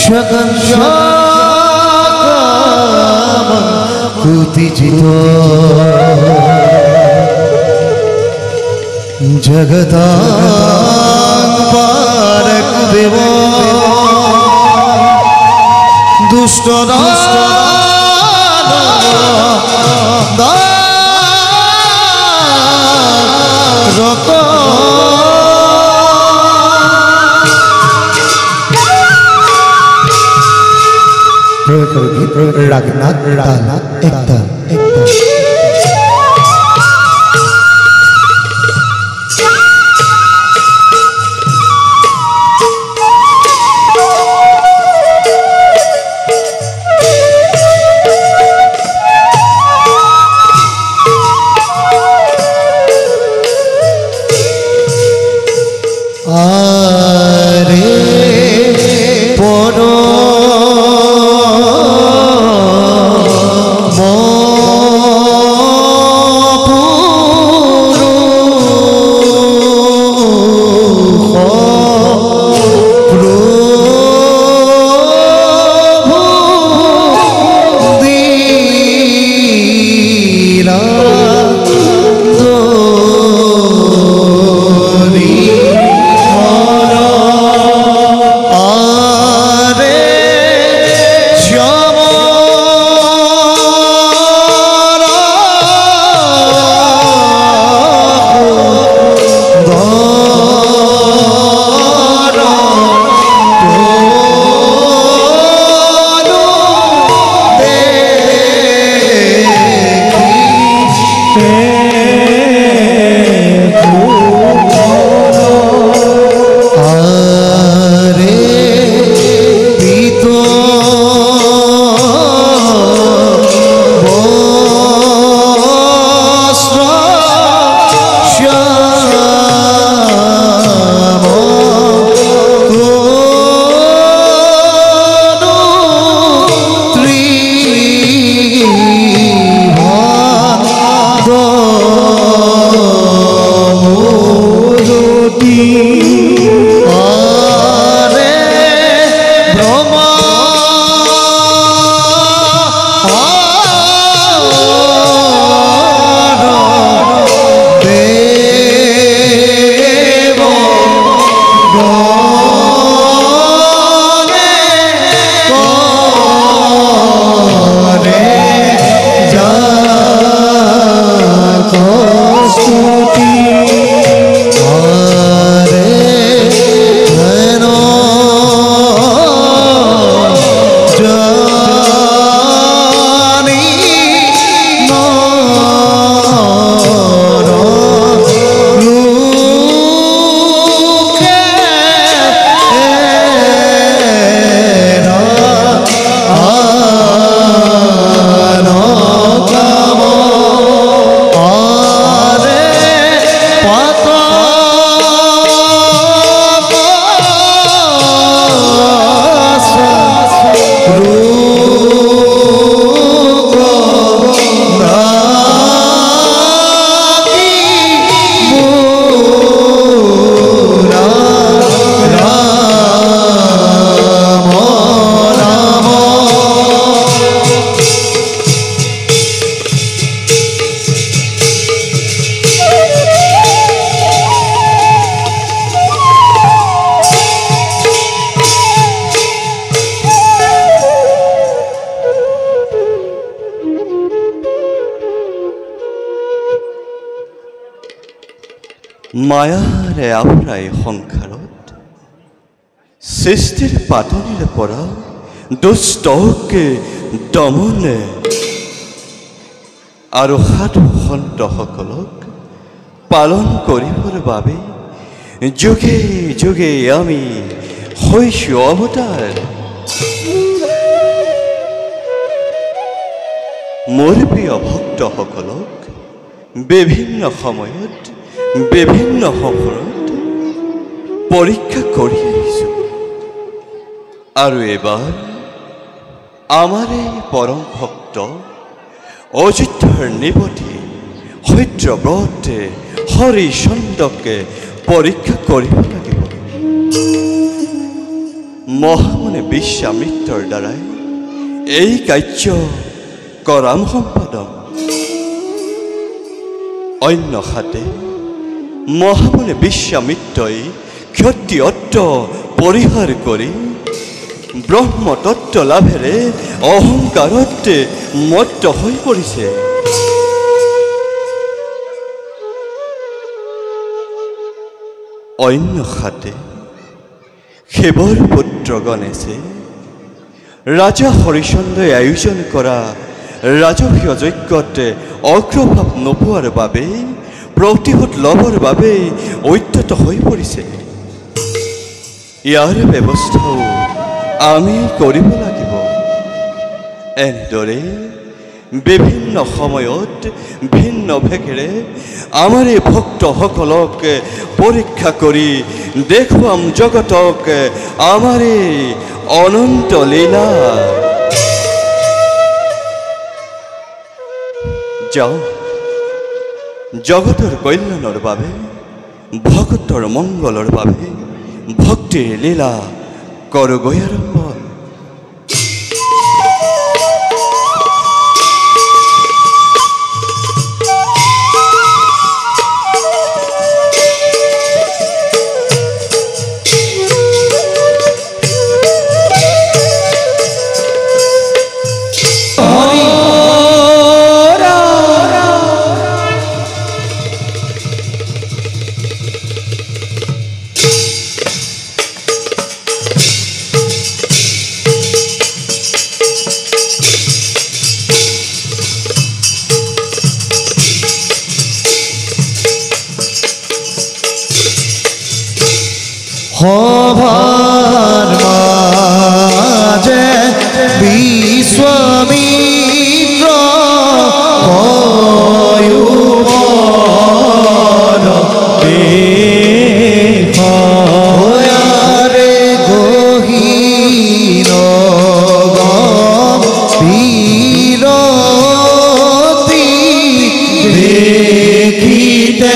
সকল কুতিজিত জগদাম্বাৰ দেব দুষ্ট ৰক ৰাগনাথ একদম মায়াৰে আওৰায় সংসাৰত সৃষ্টিৰ পাতনিৰে পৰা দুষ্টকে দমনে আৰু সাধু সন্তসকলক পালন কৰিবৰ বাবে যুগে যুগে আমি হৈছোঁ অৱতাৰ। মোৰ প্ৰিয় ভক্তসকলক বিভিন্ন সময়ত বিভিন্ন সফৰত পৰীক্ষা কৰি আহিছোঁ আৰু এবাৰ আমাৰ এই পৰম ভক্ত অযোধ্যাৰ নিপতি সত্যব্ৰতে হৰিচন্দ্ৰকে পৰীক্ষা কৰিব লাগিব। মহামুনি বিশ্বামিত্ৰৰ দ্বাৰাই এই কাৰ্য কৰাম সম্পাদন। অন্যহাতে মহামুনি বিশ্বামিত্ৰই ক্ষত্ৰিয়ত্ব পৰিহাৰ কৰি ব্ৰহ্মতত্ত্ব লাভেৰে অহংকাৰত মত্ত হৈ পৰিছে। অন্যহাতে শিৱৰ পুত্ৰ গণেশে ৰাজা হৰিচন্দ্ৰই আয়োজন কৰা ৰাজকীয় যজ্ঞত অগ্ৰভাৱ নোপোৱাৰ বাবে প্ৰতিশোধ ল'বৰ বাবে উদ্যত হৈ পৰিছে। ইয়াৰ ব্যৱস্থাও আমি কৰিব লাগিব। এনেদৰে বিভিন্ন সময়ত ভিন্ন ভেগেৰে আমাৰ এই ভক্তসকলক পৰীক্ষা কৰি দেখুৱাম জগতক আমাৰ এই অনন্ত লীলা। যাওঁ, জগতৰ কল্যাণৰ বাবে, ভকতৰ মংগলৰ বাবে ভক্তিৰ লীলা কৰোগৈ আৰম্ভ। সভার মাঝে বিশ্বামিত্র হয়ারে গহীন বীরতি দেখিতে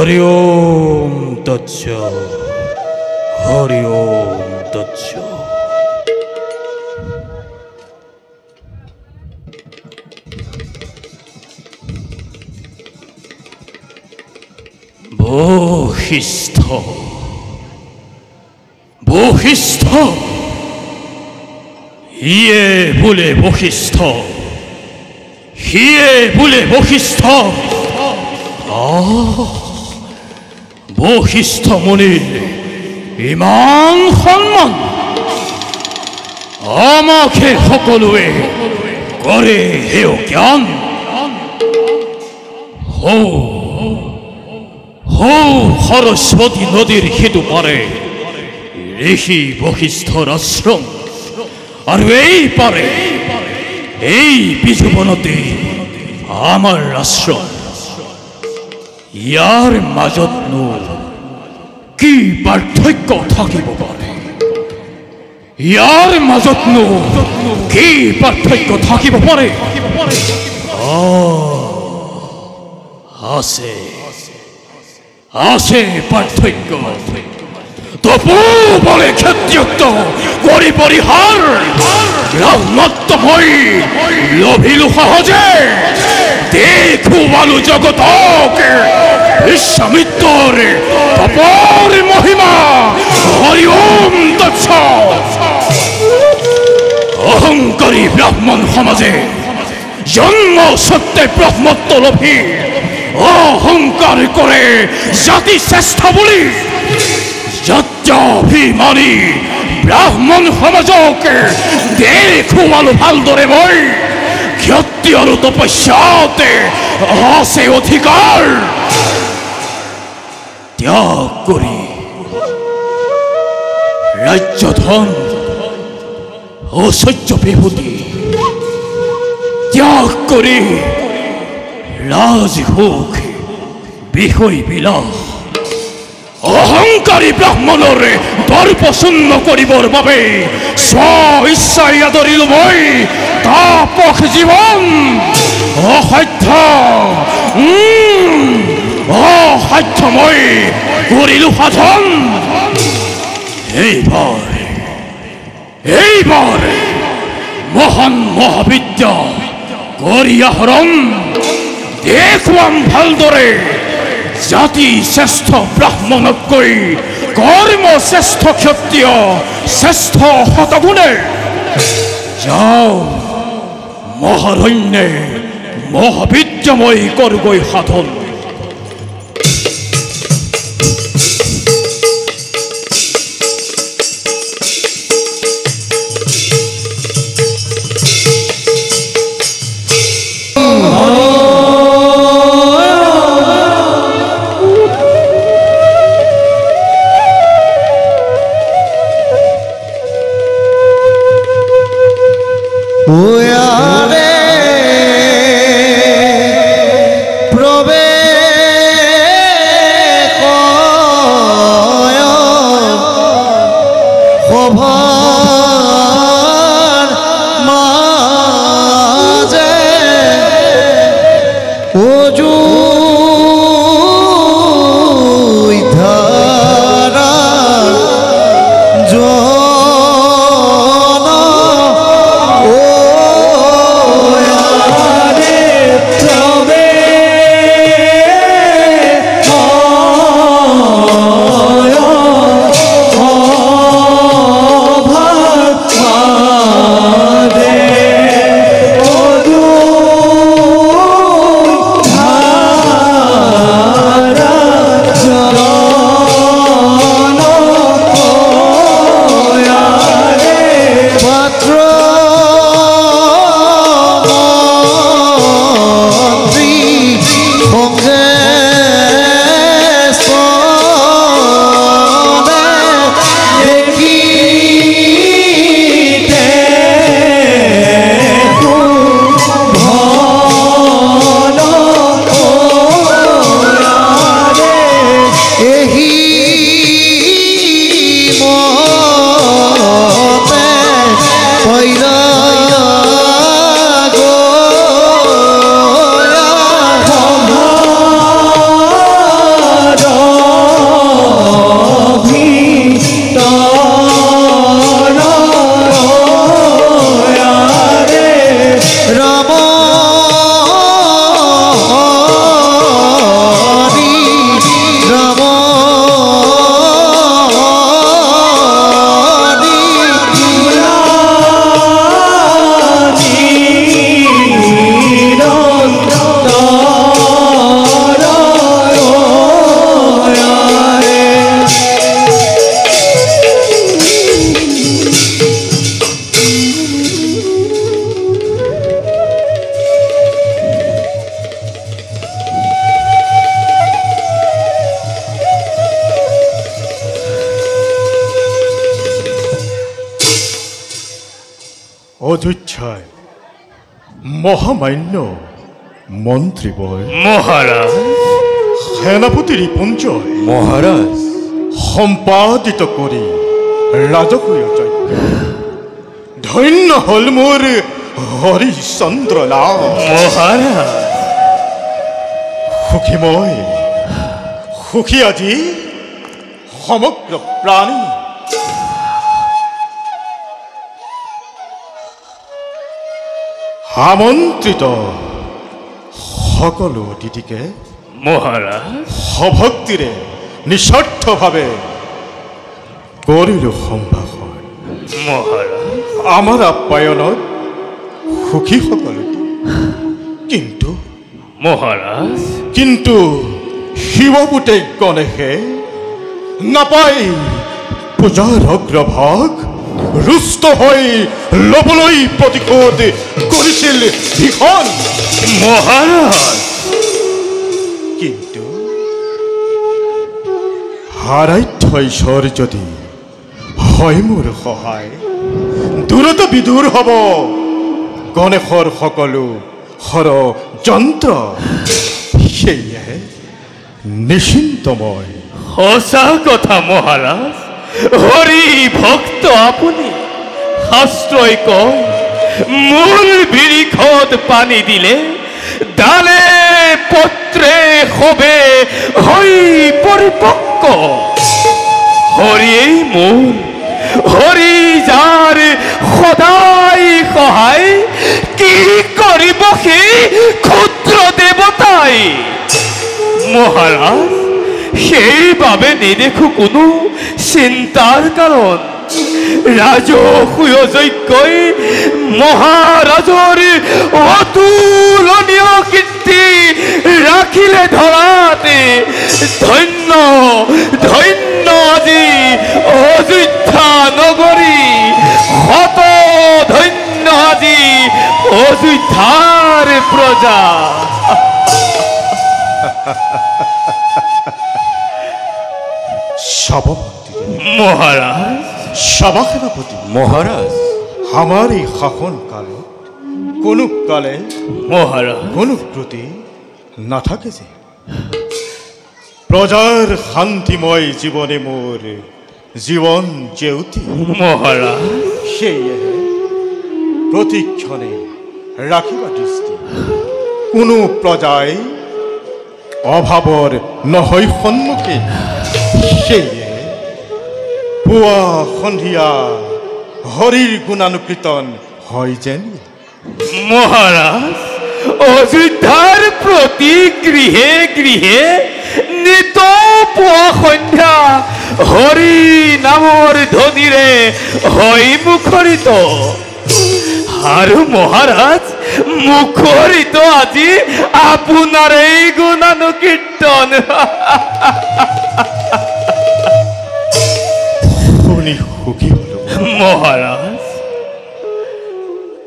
হরি ওম তৎসৎ। হরি ওম তৎসৎ। বশিষ্ঠ, বশিষ্ঠ, ইয়ে বলে বশিষ্ঠ, হিয়ে বলে বশিষ্ঠ। বশিষ্ঠ মুনির ইমান সন্মান আমাকে সকলোৱে কৰে হেয় জ্ঞান। হৌ সৰস্বতী নদীৰ সিটো পাৰে ঋষি বশিষ্ঠৰ আশ্ৰম, আৰু এই পাৰে এই বিজুবনতে আমাৰ আশ্ৰম। ইয়াৰ মাজতনো কি পাৰ্থক্য থাকিব পাৰে? ইয়াৰ মাজতনো কি পাৰ্থক্য থাকিব পাৰে? আছে আছে পাৰ্থক্য। তপু বলে ক্ষেত্রযুক্ত করি পরিহার ব্রহ্মত্বময় লোভিলু সহজে দেখু বালু জগতকে বিশ্বামিত্র তপর মহিমা হরি ওম তৎসৎ। অহংকারী ব্রাহ্মণ সমাজে জন্ম সত্যে ব্রহ্মত্ব লোভী অহংকার করে জাতি শ্রেষ্ঠ বলি সত্যাভিমানী ব্রাহ্মণ সমাজকে দেখুৱালো ভালদৰে মই ক্ষত্ৰিয় আৰু তপস্যাতে আছে অধিকাৰ ত্যাগ কৰি ৰাজ্য ধন ঐশ্বৰ্য বিভূতি ত্যাগ কৰি ৰাজভোগ বিষয় বিলাস অহংকাৰী ব্ৰাহ্মণৰে দৰ্পশূন্য কৰিবৰ বাবে স্ব ইচ্ছাই আদৰিলো মই তাপস জীৱন অসাধ্য অসাধ্য মই কৰিলো সাধন। এইবাৰ মহান মহাবিদ্যা কৰি আহৰণ দেখুৱাম ভালদৰে জাতি শ্ৰেষ্ঠ ব্ৰাহ্মণতকৈ কৰ্ম শ্ৰেষ্ঠ ক্ষত্ৰিয় শ্ৰেষ্ঠ শতগুণে যাওঁ মহাৰণ্যে মহাবিদ্যাময় কৰগৈ সাধন। অযোধ্যায় মহামান্য মন্ত্ৰীবৰ মহাৰাজ সেনাপতি ৰিপুঞ্জয় মহাৰাজ সম্পাদিত কৰি ৰাজকীয় যজ্ঞ ধন্য হল মোৰ হৰিশ্চন্দ্ৰ লাভ। মহাৰাজ সুখী মই সুখী আজি সমগ্ৰ প্ৰাণী আমন্ত্ৰিত সকলো অতিথিকে মহাৰাজ সভক্তিৰে নিস্বাৰ্থভাৱে কৰিলো সম্ভাষণ মহাৰাজ আমাৰ আপ্যায়নত সুখী সকলো কিন্তু মহাৰাজ শিৱপুতে গণেশে নাপায় পূজাৰ অগ্ৰভাগ ৰুষ্ট হৈ ল'বলৈ প্ৰতিশোধ কৰিছিল ভীষণ মহাৰাজ কিন্তু আৰাধ্য ঈশ্বৰ যদি হয় মোৰ সহায় দূৰত বিদূৰ হ'ব গণেশৰ সকলো ষড়যন্ত্ৰ সেয়েহে নিশ্চিন্ত মই সঁচা কথা মহাৰাজ হৰি ভক্ত আপুনি শাস্ত্ৰই কয় মূল বিৰিখত পানী দিলে ডালে পত্ৰে শোভে হৈ পৰিপক্ক হৰিয়েই মূল হৰি যাৰ সদায় সহায় কি কৰিব সেই ক্ষুদ্ৰ দেৱতাই মহাৰাজ সেইবাবে নেদেখো কোনো চিন্তাৰ কাৰণ ৰাজসূয় যজ্ঞই মহাৰাজৰ অতুলনীয় কীৰ্তি ৰাখিলে ধৰাতে ধন্য ধন্য আজি অযোধ্যা নগৰী শত ধন্য আজি অযোধ্যাৰ প্ৰজা মহারাজ সভা সেনাপতি মহারাজ আমার এই শাসন কালত কোনো কালে মহারাজ কোনো ত্রুটি না থাকে যে প্রজার শান্তিময় জীবনে মোর জীবন যেউতি মহারাজ সেয়েহে প্রতিক্ষণে রাখিবা দৃষ্টি কোনো প্রজায় অভাবর নহয় সন্মুখে সেয়ে পুৱা সন্ধিয়া হৰিৰ গুণানুকীৰ্তন হয় যেন মহাৰাজ অযোধ্যাৰ প্ৰতি গৃহে গৃহে নিত পুৱা সন্ধ্যা হৰি নামৰ ধ্বনিৰে হয় মুখৰিত আৰু মহাৰাজ মুখৰিত আজি আপনাৰ এই গুণানুকীৰ্তন শুনি সুখী হলো মহাৰাজ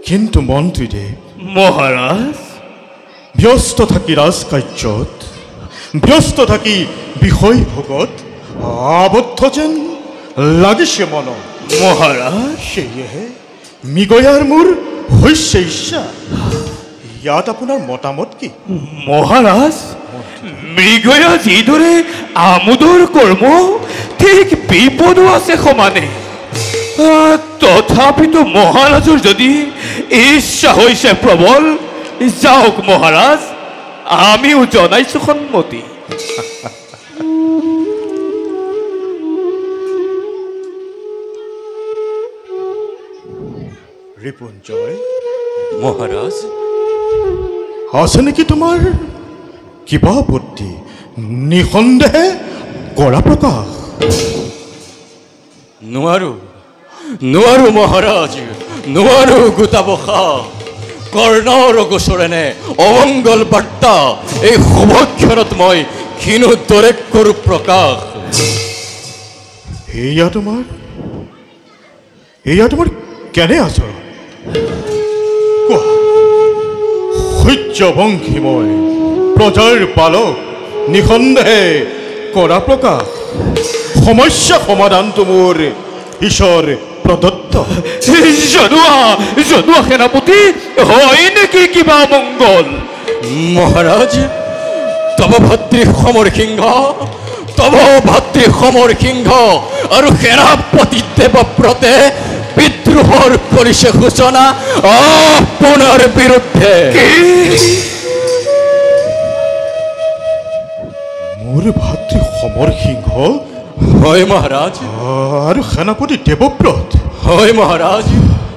কিন্তু মন্ত্ৰীদেৱ মহাৰাজ ব্যস্ত থাকি ৰাজকাৰ্যত ব্যস্ত থাকি বিষয় ভোগত আবদ্ধ যেন লাগিছে মন মহাৰাজ সেয়েহে মৃগয়াৰ মোৰ হৈছে ইচ্ছা ইয়াত আপোনাৰ মতামত কি মহাৰাজ মৃগয়া যিদৰে আমোদৰ কৰ্ম ঠিক বিপদো আছে সমানে তথাপিতো মহাৰাজৰ যদি ইচ্ছা হৈছে প্ৰবল যাওক মহাৰাজ আমিও জনাইছো সন্মতি ৰিপুঞ্জয় মহাৰাজ আছে নেকি তোমাৰ কিবা আপত্তি নিঃসন্দেহে কৰা প্ৰকাশ নোৱাৰো মহাৰাজ নোৱাৰো গোটাবসা কৰ্ণৰ গোচৰেনে অমংগল বাৰ্তা এই শুভক্ষণত মই কিনো দৰে কৰো প্ৰকাশ এয়া তোমাৰ কেনে আচৰণ কোৱা সূৰ্যবংশীময় প্ৰজাৰ পালক নিঃসন্দেহে কৰা প্ৰকাশ সমস্যা সমাধানটো মোৰ ঈশ্বৰ প্ৰদত্ত জনোৱা সেনাপতি হয় নেকি কিবা মংগল মহাৰাজ তব ভাতৃ সমৰ সিংহ আৰু সেনাপতি দেৱব্ৰতে বিদ্ৰোহৰ কৰিছে সূচনা আপোনাৰ বিৰুদ্ধে মোৰ ভাতৃ সমৰ সিংহ হয় মহাৰাজ, আৰু সেনাপতি দেৱব্ৰত। হয় মহাৰাজ,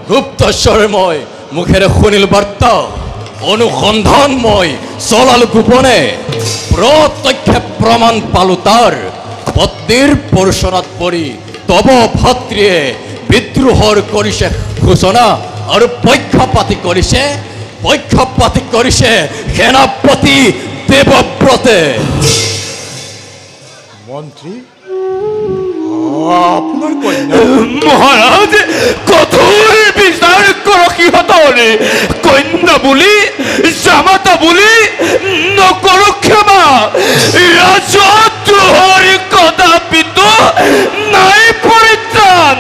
গুপ্তস্বৰে মই মুখেৰে শুনিল বাৰ্তা, অনুসন্ধান মই চলালো গোপনে, প্ৰত্যক্ষ প্ৰমাণ পালো তাৰ পত্নীৰ পৰশনাত পৰি তব ভাতৃয়ে বিদ্ৰোহৰ কৰিছে ঘোষণা আৰু পক্ষপাতি কৰিছে সেনাপতি দেৱব্ৰতে। মন্ত্ৰী, আপোনাৰ কন্যা মহাৰাজ, কঠোৰ বিচাৰ কৰো সিহঁতৰ, কন্যা বুলি জামাতা বুলি নকৰো ক্ষমা, ৰাজদ্ৰোহৰ কদাপিতো নাই পৰিত্ৰাণ।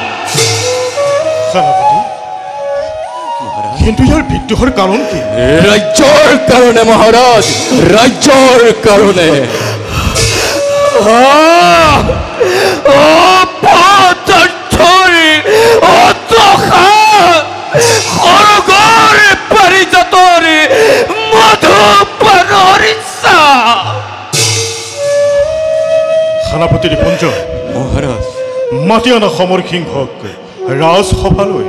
সেনাপতি, কিন্তু ইয়াৰ বিদ্ৰোহৰ কাৰণ কি? ৰাজ্যৰ কাৰণে মহাৰাজ, ৰাজ্যৰ কাৰণে। সেনাপতি ৰিপুঞ্জয়, মহাৰাজ, মাতি অনা সমৰ সিংহক ৰাজসভালৈ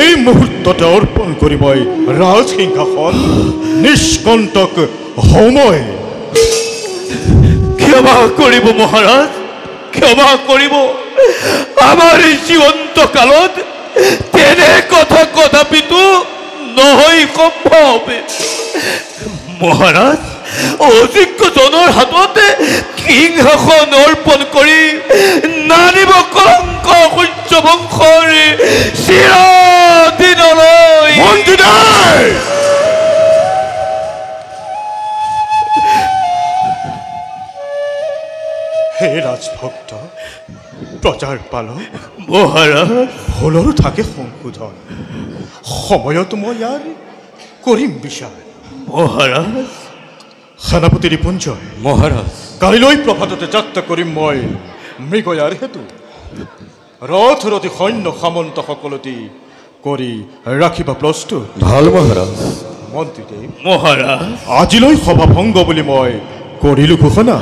এই মুহূৰ্ততে অৰ্পণ কৰি মই ৰাজসিংহাসন নিষ্কণ্টক সময় ক্ষমা কৰিব মহাৰাজ, ক্ষমা কৰিব। আমাৰ জীৱন্ত কালত তেনে কথা কদাপিতো নহয় সম্ভৱ। মহাৰাজ, অযোগ্যজনৰ হাততে সিংহাসন অৰ্পণ কৰি নানিব কলংক সূৰ্য বংশৰ চিৰদিনলৈ। হে ৰাজভক্ত, প্ৰজাৰ পালক মহাৰাজ, ভুলৰো থাকে সংশোধন, সময়ত মই ইয়াৰ কৰিম বিচাৰ। মহাৰাজ, সেনাপতি ৰিপুঞ্জয়, মহাৰাজ, কালিলৈ প্ৰভাততে যাত্ৰা কৰিম মই মৃগয়াৰ হেতু। ৰথৰথী সৈন্য সামন্ত সকলতি কৰি ৰাখিবা প্ৰস্তুত। ভাল মহাৰাজ। মন্ত্ৰীদেৱ, মহাৰাজ, আজিলৈ সভা ভংগ বুলি মই কৰিলো ঘোষণা।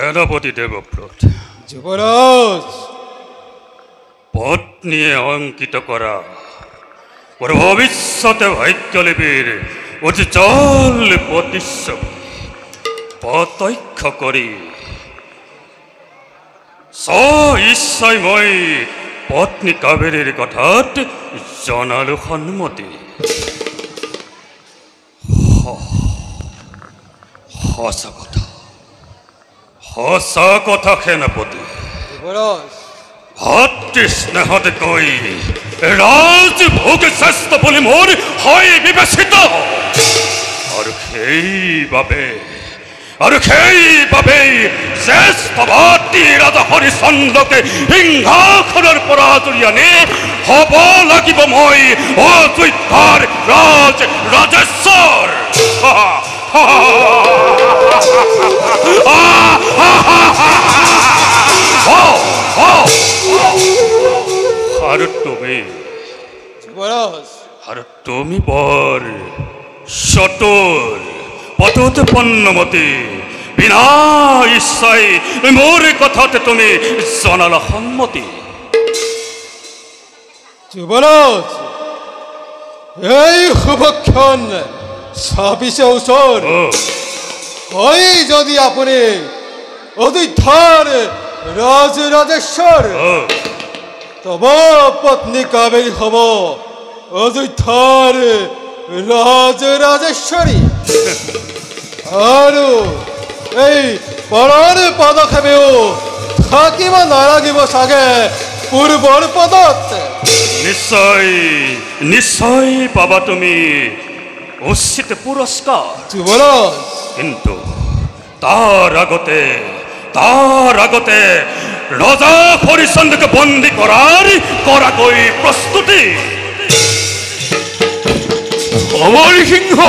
সেনাপতি দেবব্রত, যুবরাজ, পত্নী অঙ্কিত করা ওর ভবিষ্যতে ভাগ্যলিপির উজ্জ্বল প্রতিচ্ছবি প্রত্যক্ষ করি ঈশ্বরময় পত্নী কাবেরীর কথাত জনালো সন্মতি। সঁচা কথা সেনাপতি। যুবরাজ, ভাতৃ স্নেহত কৈ ৰাজভোগ শ্ৰেষ্ঠ বুলি মোৰ হয় বিবেচিত, আৰু সেইবাবেই শ্ৰেষ্ঠ ভাতৃ ৰাজা হৰিচন্দ্ৰকে সিংহাসনৰ পৰা আঁতৰি আনি হ'ব লাগিব মই অযোধ্যাৰ ৰাজেশ্বৰ। আৰু তুমি বৰ চতুৰ পতোৎপন্নমতী, বিনা ইচ্ছাই মোৰ কথাতে তুমি জনালা সন্মতি। যুবৰাজ, এই শুভক্ষণ ছাপিছে ওচৰ। হয় যদি আপুনি অযোধ্যাৰ ৰাজেশ্বৰ, তব পত্নী কাবেৰী হ'ব অযোধ্যাৰ ৰাজেশ্বৰী। আৰু এই পৰৰ পদক্ষেপেও থাকিব নালাগিব চাগে পূৰ্বৰ পদত। নিশ্চয় পাবা তুমি উচিত পুৰস্কাৰ। যুবৰাজ, কিন্তু তাৰ আগতে ৰজা হৰিচন্দ্ৰকে বন্দী কৰাকৈ প্ৰস্তুতি। অমৰ সিংহ,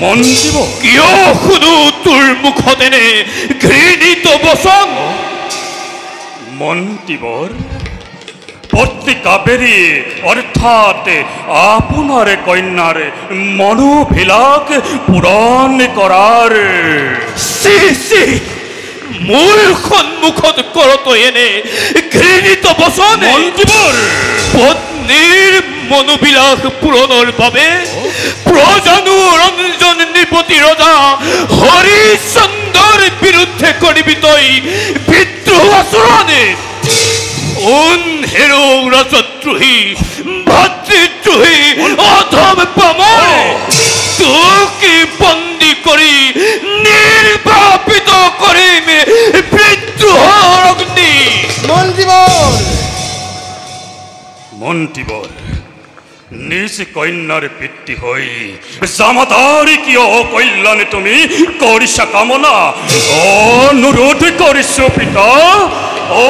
মন দিব কিয় শুনো তোৰ মুখতেনে ঘৃণিত বচন? মন্ত্ৰীবৰ, পত্নী কাবেৰী অৰ্থাৎ আপোনাৰ কন্যাৰ মনোভিলাষ পূৰণ কৰাৰ মোৰ সন্মুখত কৰতো এনে ঘৃণিত বচন? মন্ত্ৰীবৰ, পত্নীৰ মনোবিলাস পূৰণৰ বাবে প্ৰজানু ৰঞ্জন নৃপতি ৰজা হৰিচন্দ্ৰৰ বিৰুদ্ধে কৰিবি তই বিদ্ৰোহ আচৰণে? হেৰো ৰাজদ্ৰোহী, ভাতৃদ্ৰোহী, অধম পামৰ, তোক বন্দী কৰি নিৰ্বাপিত কৰিম বিদ্ৰোহৰ অগ্নি। মন্ত্ৰীবৰ, নিজ কন্যাৰ পিতৃ হৈ জামাতাৰী কিয় অকল্যাণ তুমি কৰিছা কামনা? অনুৰোধ কৰিছো পিতা,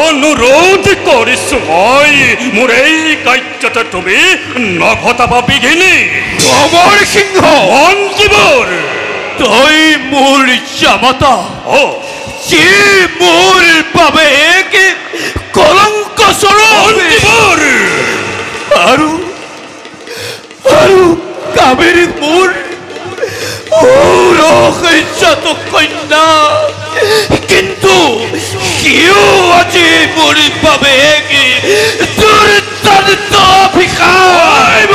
অনুৰোধ কৰিছো মই, মোৰ এই কাৰ্যতে তুমি নঘটাবা বিঘিনি। অমৰ সিংহ, মন্ত্ৰীবৰ, তই মোৰ জামাতা, যি মোৰ বাবে কলংক স্বৰূপ। আৰু কাবেৰী মোৰ কন্যা, কিন্তু সিও আজি মোৰ বাবে দুৰ্দান্ত অভিশাপ।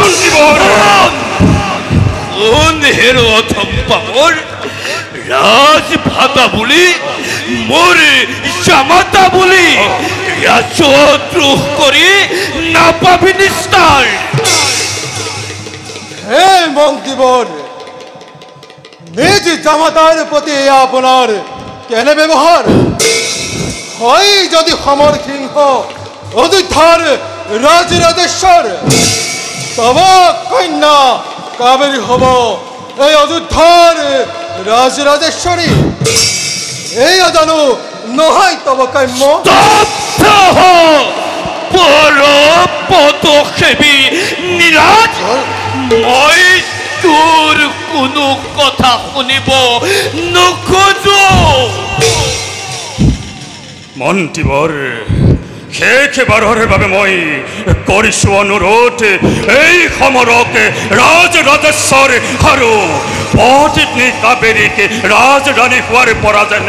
হেৰো অথম পামৰ ৰাজভাতা বুলি মোৰ জামাতা বুলি ৰাজদ্ৰোহ কৰি নাপাবি নিস্তাৰ। হে মন্ত্ৰীবৰ, নিজ জামাতাৰ প্ৰতি আপোনাৰ কেনে ব্যৱহাৰ? হয় যদি সমৰ সিংহ অযোধ্যাৰ ৰাজেশ্বৰ, তব কন্যা কাবেৰী হ'ব এই অযোধ্যাৰ ৰাজেশ্বৰী। এই জানো নহয় তব কাম্য? পদক্ষেপী নিৰাজ, মই তোৰ কোনো কথা শুনিব নোখোজো। মন্ত্ৰীবৰ, শেষবাৰৰ বাবে মই কৰিছোঁ অনুৰোধ এই সমৰক ৰাজ ৰাজেশ্বৰ আৰু পত্নী কাবেৰীকে ৰাজৰাণী হোৱাৰ পৰা যেন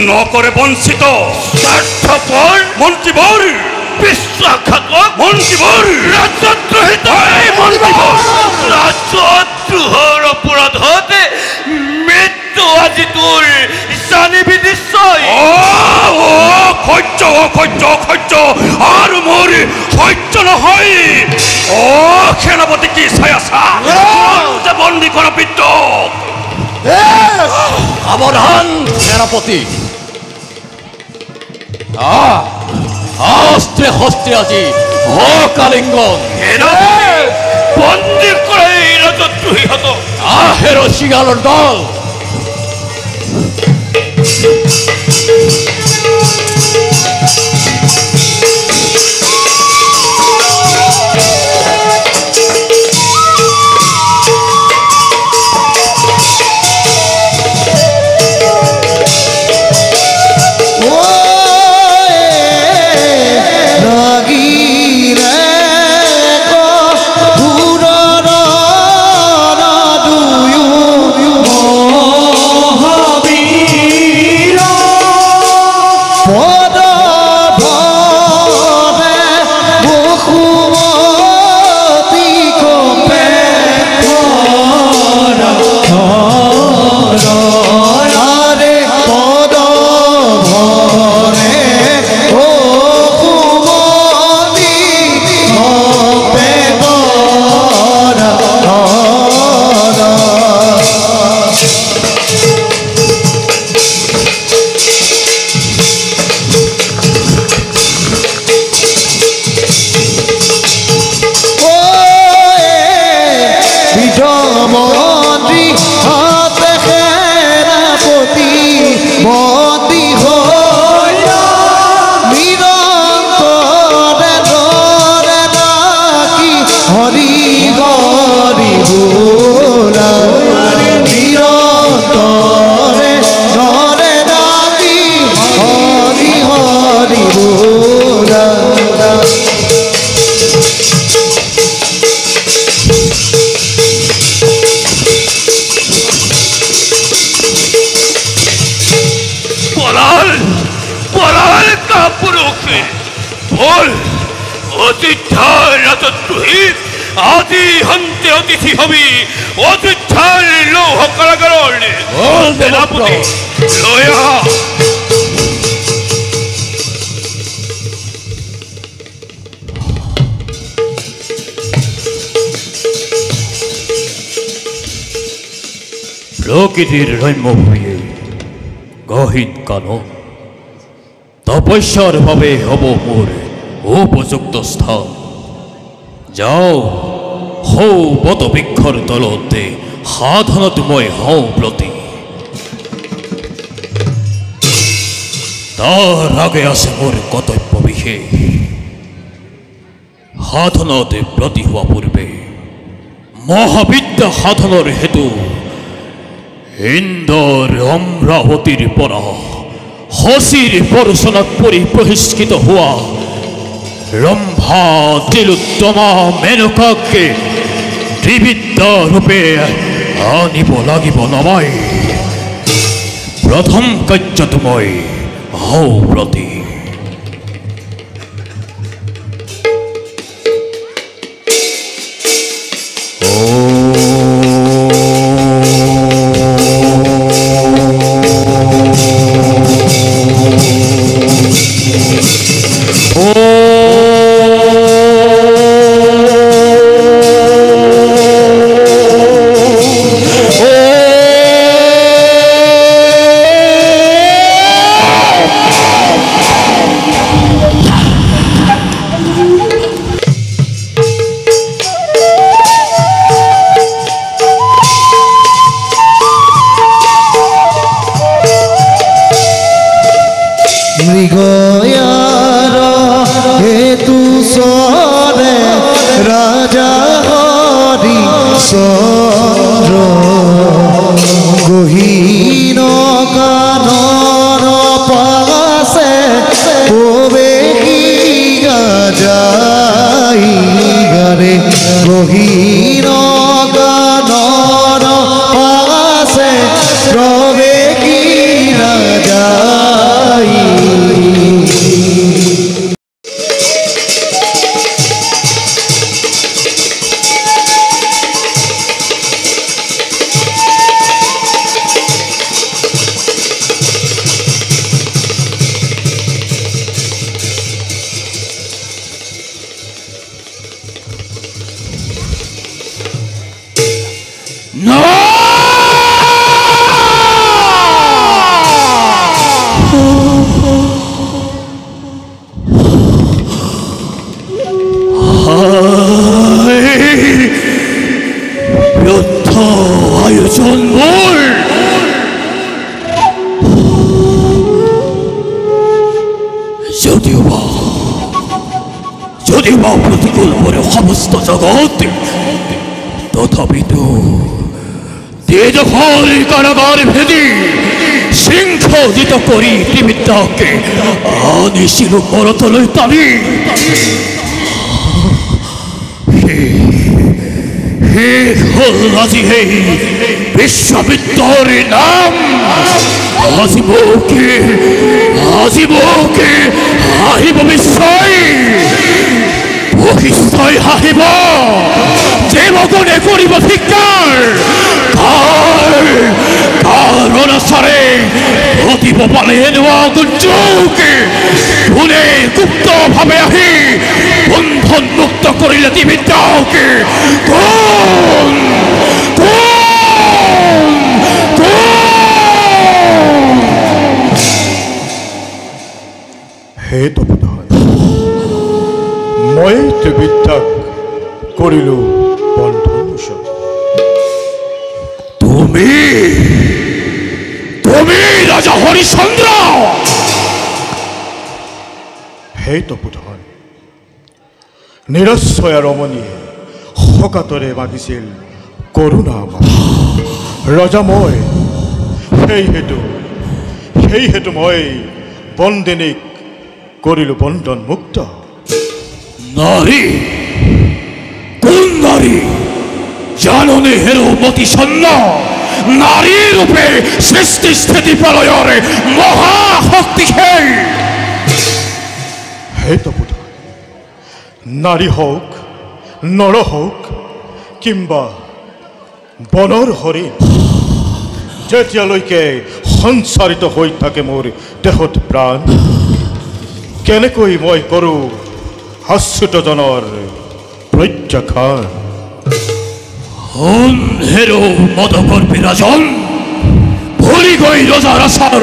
নকৰে বঞ্চিত স্বাৰ্থপৰ মন্ত্ৰীবৰ বিশ্বাসঘাতক মন্ত্ৰীবৰ ৰাজদ্ৰোহিত মন্ত্ৰীবৰ ৰাজদ্ৰোহৰ অপৰাধত মৃত্যু আজি তোৰ জানিবি নিশ্চয় সহ্য আৰু মোৰ সহ্য নহয় সেনাপতি কি চাই আছা বন্দী কৰা বিদ্ৰোহ সাৱধান সেনাপতি অস্ত্ৰে শস্ত্ৰে আজি কালিংগন বন্দী কৰে ৰাজদ্ৰোহীহঁতক আহে ৰছিগালৰ দল আজি হন্তে অতিথি হবি অযোধ্যাৰ লৌহ কাৰাগাৰৰ সেনাপতি লৈ আহা প্ৰকৃতিৰ ৰম্যভূমিয়ে গহীন কানন তপস্যাৰ বাবে হ'ব মোৰ উপযুক্ত স্থান যাওঁ হৌ বটবৃক্ষৰ তলতে সাধনত মই হওঁ ব্ৰতী তাৰ আগে আছে মোৰ কৰ্তব্য বিশেষ সাধনতে ব্ৰতী হোৱা পূৰ্বে মহাবিদ্যা সাধনৰ হেতু ইন্দৰ অমৰাৱতীৰ পৰা শশীৰ বৰ্ষণত পৰি বহিষ্কৃত হোৱা ৰম্ভা তিলোত্তমা মেনকাকে ত্ৰিবিদ্যা ৰূপে আনিব লাগিব নমাই প্ৰথম কাৰ্যটো মই হওঁ ব্ৰতী গহীন কাননৰ পাছে গানৰ পাছে ৰবে কি ৰাজাই যদিও প্রতিকূল পরে সমস্ত জগৎ তথাপিতো তেজফল কারাগার ভেদি শৃঙ্খলিত করি ত্রিবিদ্যাকে আনিছিল করতলৈ টানি শেষ হল আজি সেই বিশ্ববিদ্যালয়ৰ নাম আজিবকে আহিব নিশ্চয় নিশ্চয় আহিব দেৱগণে কৰিব ধিক্কাৰ কাৰ অনুসাৰে ঘটিব পালে এনেকুৱা দুৰ্যোগ কোনে গুপ্তভাৱে আহি বন্ধন মুক্ত কৰিলে ত্ৰিবিদ্যাকে কোন হে তপোধন মই ত্ৰিবিদ্যাক কৰিলো বন্ধন মোচন তুমি ৰাজা হৰিচন্দ্ৰ হে তপোধন নিৰশ্চয়া ৰমণীয়ে শকাতৰে মাগিছিল কৰোণা ৰজা মই সেই হেতু মই বন্দিনীক কৰিলো বন্ধন মুক্ত নাৰী কোন নাৰী জাননে হেৰো মতি সন্ন নাৰী ৰূপে সৃষ্টি স্থিতি প্ৰলয়ৰ মহাশক্তি হে তপোধন নাৰী হওক নৰ হওক কিম্বা বনৰ হৰিণ যেতিয়ালৈকে সঞ্চাৰিত হৈ থাকে মোৰ দেহত প্ৰাণ কেনেকৈ মই কৰোঁ আশ্ৰিতজনৰ প্ৰত্যাখ্যান হেৰো মদগৰ্ভী ৰাজন ভুলি গৈ ৰজাৰ আচাৰ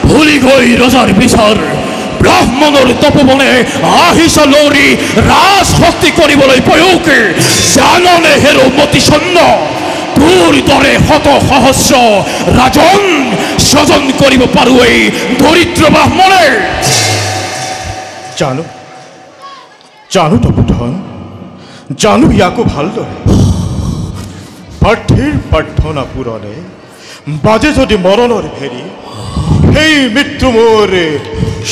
ভুলি গৈ ৰজাৰ বিচাৰ ব্ৰাহ্মণৰ তপবনে আহিছ লৰি ৰাজ শক্তি কৰিবলৈ প্ৰয়োগ জাননে হেৰো মতি সন্ন তোৰ দৰে শত সহস্ৰ ৰাজন স্বজন কৰিব পাৰো এই দৰিদ্ৰ ব্ৰাহ্মণে জানো তপোধন জানো ইয়াকো ভালদৰে প্ৰাৰ্থীৰ প্ৰাৰ্থনা পূৰণে বাজে যদি মৰণৰ ভেৰি সেই মৃত্যু মোৰ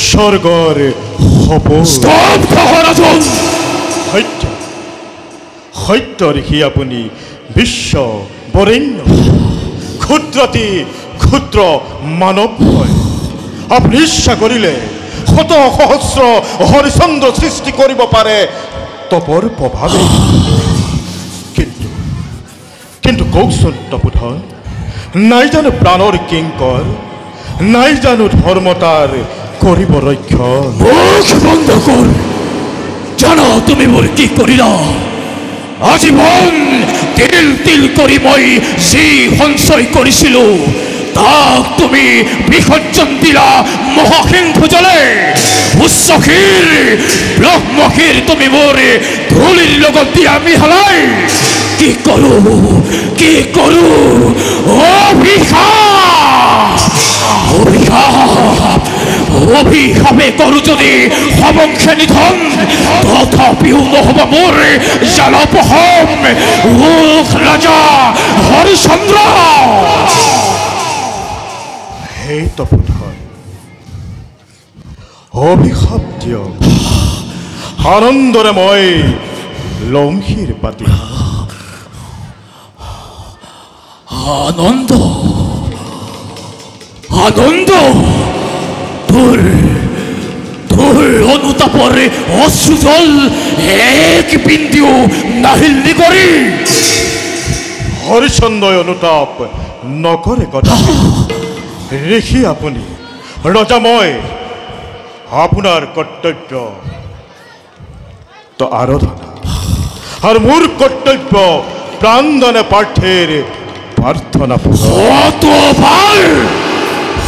স্বৰ্গৰ সপোন সত্য দেখি আপুনি বিশ্ব বৰেণ্য ক্ষুদ্ৰতি ক্ষুদ্ৰ মানৱ হয় আপুনি ইচ্ছা কৰিলে শত সহস্ৰ হৰিচন্দ্ৰ সৃষ্টি কৰিব পাৰে তপৰ প্ৰভাৱে কিন্তু কৌশল তপোধন নাই জানো প্ৰাণৰ কিংকৰ নাই জানো ধৰ্মতাৰ কৰিব ৰক্ষণ মুখ বন্ধ কৰ জানো তুমি মোৰ কি কৰিলা আজীবন তিল তিল কৰি মই যি সঞ্চয় কৰিছিলো তাক তুমি বিসৰ্জন দিলা মহাসিংহ জলে উচ্চশীৰ ব্ৰহ্মশীৰ তুমি মোৰ ধূলিৰ লগত দিয়া মিহলাই কি কৰো অভিশাপে কৰো যদি সমংসে নিধন তথাপিও নহব মোৰ জালপহম ৰাজা হৰিচন্দ্ৰ হে তপোধন অভিশাপ দিয়ক আনন্দৰে মই লংশীৰ পাতি আনন্দ আনন্দ তোর তোর অনুতাপরে অশ্রুজল এক বিন্দু নাহিল্লি করি হরিচন্দ্র অনুতাপ নকরে কথা ঋষি আপুনি ৰজাময় আপোনাৰ কৰ্তব্য তো আৰাধনা আৰ মোৰ কৰ্তব্য প্ৰাণদানে পাঠেৰ প্ৰাৰ্থনা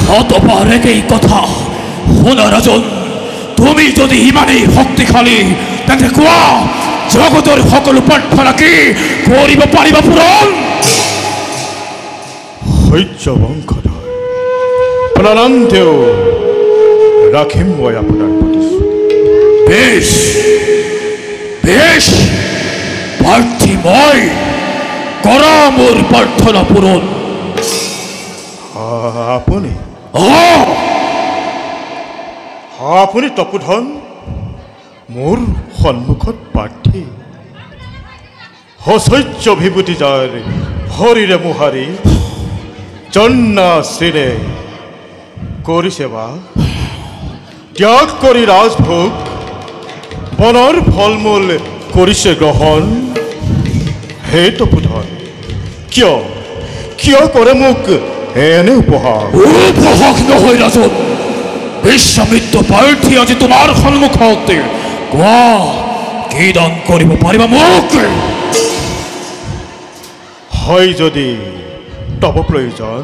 শতবাৰ একই কথা শোনা ৰাজন তুমি যদি ইমানেই শক্তিশালী তেন্তে কোৱা জগতৰ সকলো প্ৰাৰ্থনা কি কৰিব পাৰিবা পূৰণ সহ্য বংশধৰ প্ৰাণান্তেও ৰাখিম মই আপোনাৰ প্ৰতিশ্ৰুতি বেশ বেশ প্ৰাৰ্থী মই কৰা মোৰ প্ৰাৰ্থনা পূৰণ আপুনি আপুনি তপোধন মোৰ সন্মুখত প্ৰাৰ্থী সচৈৰ্য বিভূতি যাৰ হৰিৰে মোহাৰি জন্না শ্ৰীৰে কৰিছে বা ত্যাগ কৰি ৰাজভোগ বনৰ ফল মূল কৰিছে গ্ৰহণ হে তপোধন কিয় কিয় কৰে মোক এনে উপহাস উপহাস নহয় ৰাজন বিশ্বামিত্ৰ প্ৰাৰ্থী আজি তোমাৰ সন্মুখত কোৱা কি দান কৰিব পাৰিবা মোক হয় যদি তব প্ৰয়োজন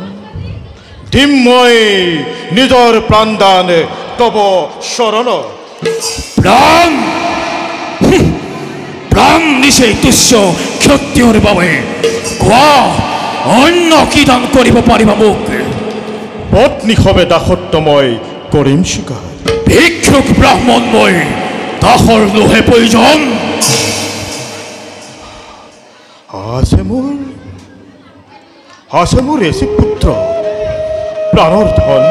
দিম মই নিজৰ প্ৰাণদান তব চৰণত প্ৰাণ প্ৰাণ নিচেই তুচ্ছ ক্ষত্ৰিয়ৰ বাবে কোৱা অন্য কি দান কৰিব পাৰিবা মোক পত্নী সবে দাসত্ব মই কৰিম স্বীকাৰ ভিক্ষুক ব্ৰাহ্মণ মই দাসৰ লোহে প্ৰয়োজন আছে মোৰ এচি পুত্ৰ প্ৰাণৰ ধন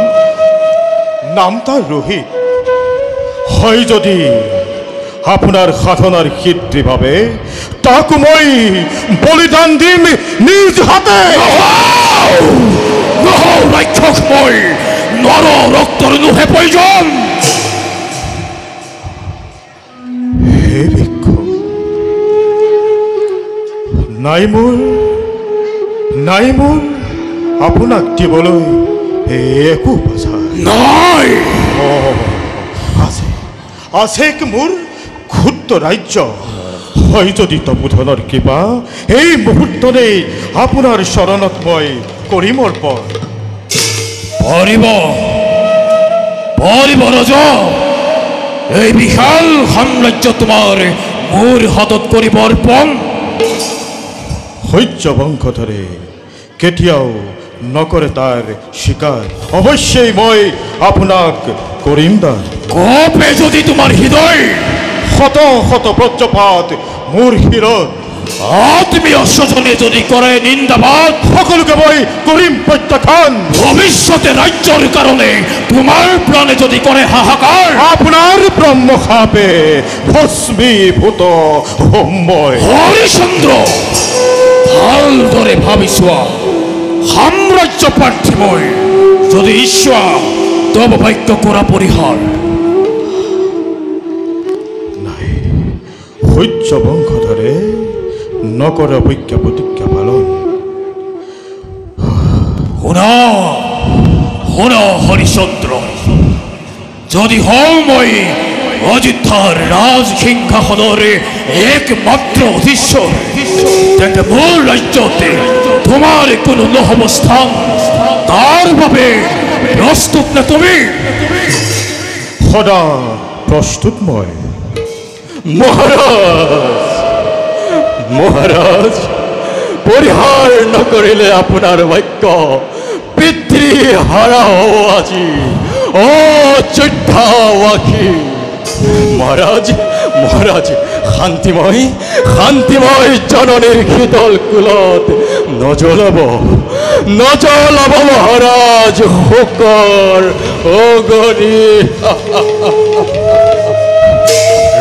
নাম তাৰ ৰোহিত হয় যদি আপোনাৰ সাধনাৰ সিদ্ধি ভাবে তাকো মই বলিদান দিম নিজ হাতে ৰাক্ষস মই নৰ ৰক্তৰ লোহে প্ৰয়োজন হে ভিক্ষুক নাই মোৰ আপোনাক দিবলৈ একো বজাৰ নাই আছে কি মোৰ ক্ষুদ্ৰ ৰাজ্য হয় যদি তপোধনৰ কৃপা এই মুহূৰ্ততেই আপোনাৰ চৰণত মই কৰিম অৰ্পণ পাৰিব ৰজা এই বিশাল সাম্ৰাজ্য তোমাৰ মোৰ হাতত কৰিব অৰ্পণ সহ্য বংশধৰে কেতিয়াও নকৰে তাৰ স্বীকাৰ অৱশ্যেই মই আপোনাক কৰিম দান কপে যদি তোমাৰ হৃদয় শত শত বজ্ৰপাত মোৰ শিৰত আত্মীয় স্বজনে যদি কৰে নিন্দাবাদ সকলোকে মই কৰিম প্ৰত্যাখ্যান ভৱিষ্যতে ৰাজ্যৰ কাৰণে তোমাৰ প্ৰাণে যদি কৰে হাহাকাৰ আপোনাৰ ব্ৰহ্মশাপে ভস্মীভূত হ'ম মই হৰিচন্দ্ৰ ভালদৰে ভাবি চোৱা সাম্ৰাজ্য প্ৰাৰ্থী মই যদি ঈশ্বৰ তব বাক্য কৰা পৰিহাৰ সহ্য বংশধৰে নকৰে অভিজ্ঞা প্ৰতিজ্ঞা পালন শুনা হৰিচন্দ্ৰ যদি হওঁ মই অযোধ্যাৰ ৰাজসিংহাসনৰ একমাত্ৰ অধীশ্বৰ তেন্তে মোৰ ৰাজ্যতে তোমাৰ কোনো নহ'ব স্থান তাৰ বাবে প্ৰস্তুত নে তুমি সদা প্ৰস্তুত মই মহাৰাজ পৰিহাৰ নকৰিলে আপনাৰ বাক্য পিতৃ হাৰা আজি অযোধ্যাবাসী মহাৰাজ শান্তিময় জননীৰ শীতল কুলত নজলাব মহাৰাজ শোকৰ অগণি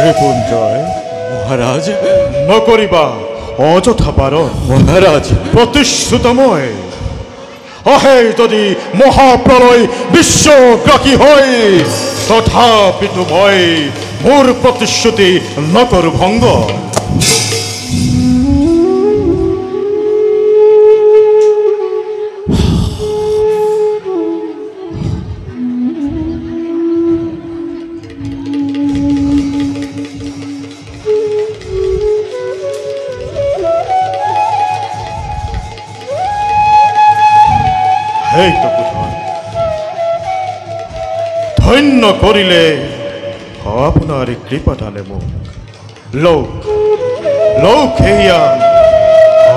ৰিপুঞ্জয় মহাৰাজ নকৰিবা অযথা পাৰ মহাৰাজ প্ৰতিশ্ৰুত মই অহে যদি মহাপ্ৰলয় বিশ্বগ্ৰাসী হয় তথাপিতো মই মোৰ প্ৰতিশ্ৰুতি নকৰো ভংগ ধন্য কৰিলে আপোনাৰ কৃপাদানে মোক লোক সেয়া